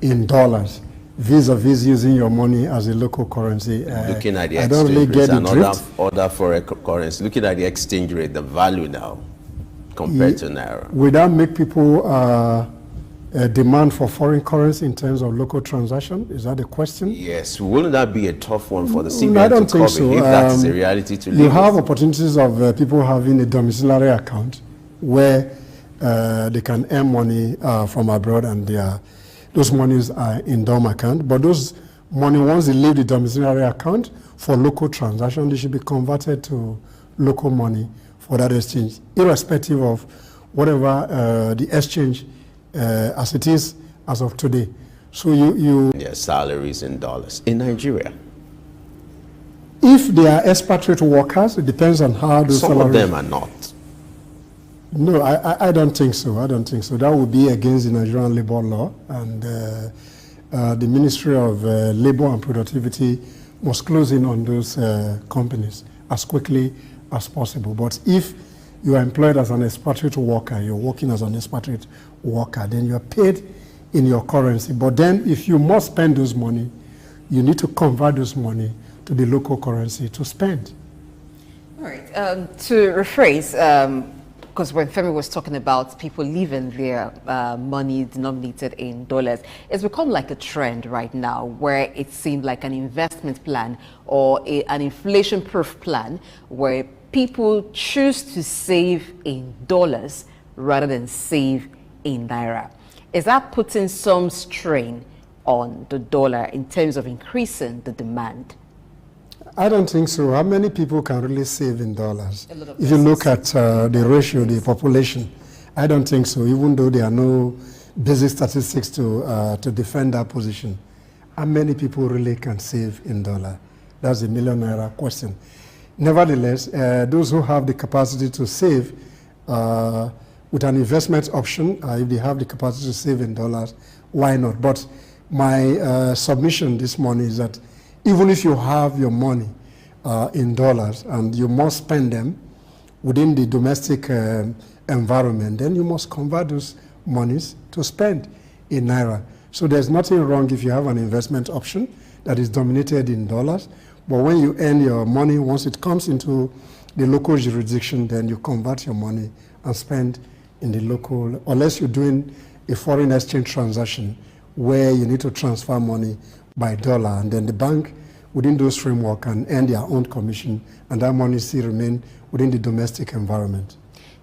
in dollars vis-a-vis using your money as a local currency. Looking at the I don't really get and it. other foreign currency, looking at the exchange rate, the value now compared to naira. Would that make people demand for foreign currency in terms of local transaction? Is that the question? Yes. Wouldn't that be a tough one for the CBN No, I don't to think cover so. if that's a reality to live You have with? opportunities of people having a domiciliary account where they can earn money from abroad and they those monies are in DOM account, but those money, once they leave the domiciliary account for local transaction, they should be converted to local money for that exchange, irrespective of whatever the exchange as it is as of today. So their salaries in dollars in Nigeria. If they are expatriate workers, it depends on how those Some salaries. of them are not. No, I don't think so. I don't think so. That would be against the Nigerian labor law, and the Ministry of Labor and Productivity must close in on those companies as quickly as possible. But if you are employed as an expatriate worker, you're working as an expatriate worker, then you are paid in your currency. But then if you must spend those money, you need to convert those money to the local currency to spend. All right. To rephrase, because when Femi was talking about people leaving their money denominated in dollars, it's become like a trend right now where it seemed like an investment plan or an inflation-proof plan where people choose to save in dollars rather than save in naira. Is that putting some strain on the dollar in terms of increasing the demand? I don't think so. How many people can really save in dollars? If you look at the ratio, the population, I don't think so, even though there are no basic statistics to defend that position. How many people really can save in dollar? That's a million naira question. Nevertheless, those who have the capacity to save with an investment option, if they have the capacity to save in dollars, why not? But my submission this morning is that even if you have your money in dollars and you must spend them within the domestic environment, then you must convert those monies to spend in naira. So there's nothing wrong if you have an investment option that is dominated in dollars, but when you earn your money, once it comes into the local jurisdiction, then you convert your money and spend in the local, unless you're doing a foreign exchange transaction where you need to transfer money by dollar, and then the bank within those framework can earn their own commission, and that money still remain within the domestic environment.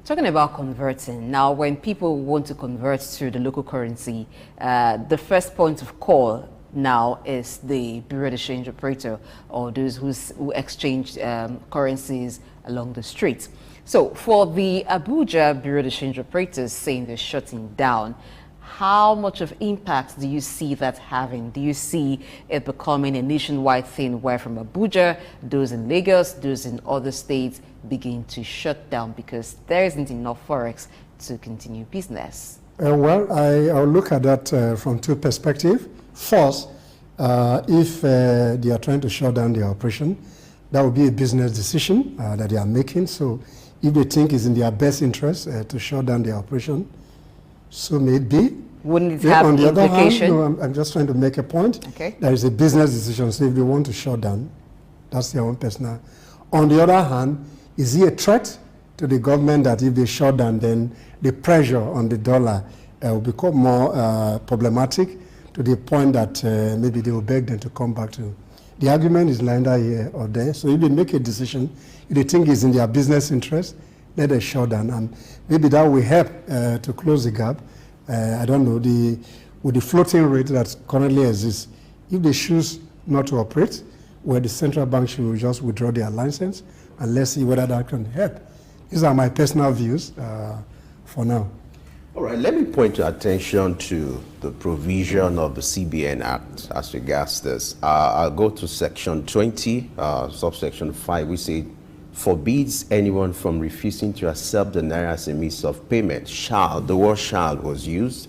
Talking about converting, now when people want to convert to the local currency, the first point of call now is the Bureau de Change operator, or those who exchange currencies along the streets. So for the Abuja Bureau de Change operators saying they're shutting down, how much of impact do you see that having? Do you see it becoming a nationwide thing where from Abuja, those in Lagos, those in other states begin to shut down because there isn't enough forex to continue business? Well, I'll look at that from two perspectives. First, if they are trying to shut down their operation, that would be a business decision that they are making. So if they think it's in their best interest to shut down their operation, so may it be. Wouldn't it have on the implication? other hand, no, I'm just trying to make a point. Okay. There is a business decision, so if they want to shut down, that's their own personal. On the other hand, is he a threat to the government that if they shut down, then the pressure on the dollar will become more problematic to the point that maybe they will beg them to come back to. The argument is neither here or there. So if they make a decision, if they think it's in their business interest, let them shut down, and maybe that will help to close the gap. I don't know, with the floating rate that currently exists, if they choose not to operate, where the central bank should just withdraw their license, and let's see whether that can help. These are my personal views for now. All right, let me point your attention to the provision of the CBN Act as regards this. I'll go to section 20, subsection 5, we say, forbids anyone from refusing to accept the naira as a means of payment. Shall, the word shall was used,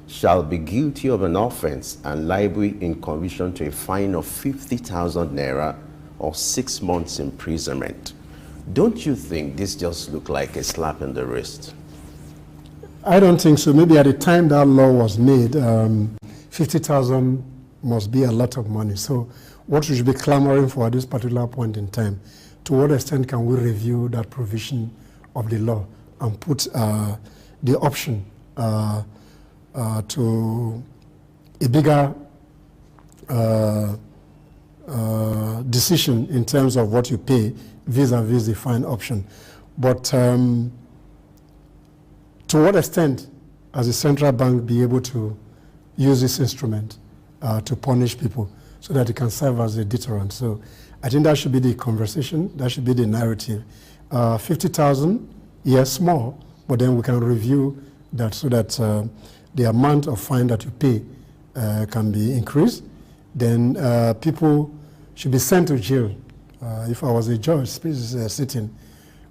shall be guilty of an offense and liable in conviction to a fine of 50,000 naira or 6 months imprisonment. Don't you think this just looked like a slap in the wrist? I don't think so. Maybe at the time that law was made, 50,000 must be a lot of money. So what we should be clamoring for at this particular point in time, to what extent can we review that provision of the law and put the option to a bigger decision in terms of what you pay vis-a-vis the fine option. But to what extent has the central bank be able to use this instrument to punish people so that it can serve as a deterrent. So I think that should be the conversation, that should be the narrative. 50,000, yes, small, but then we can review that so that the amount of fine that you pay can be increased. Then people should be sent to jail. If I was a judge sitting,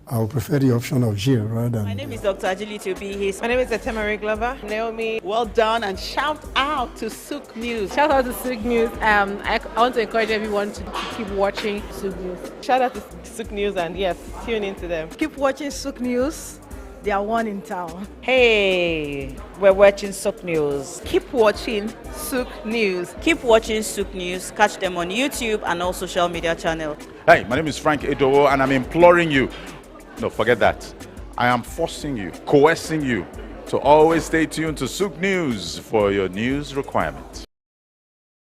I would prefer the option of jail rather than... My name is Dr. Ajili Tobi. My name is Etemari Glover. Naomi, well done, and shout out to Souq News. Shout out to Souq News. I want to encourage everyone to keep watching Souq News. Shout out to Souq News, and yes, tune into them. Keep watching Souq News. They are one in town. Hey, we're watching Souq News. Keep watching Souq News. Keep watching Souq News. Catch them on YouTube and all social media channels. Hey, my name is Frank Edowo, and I'm imploring you. No, forget that. I am forcing you, coercing you to always stay tuned to Souq News for your news requirements.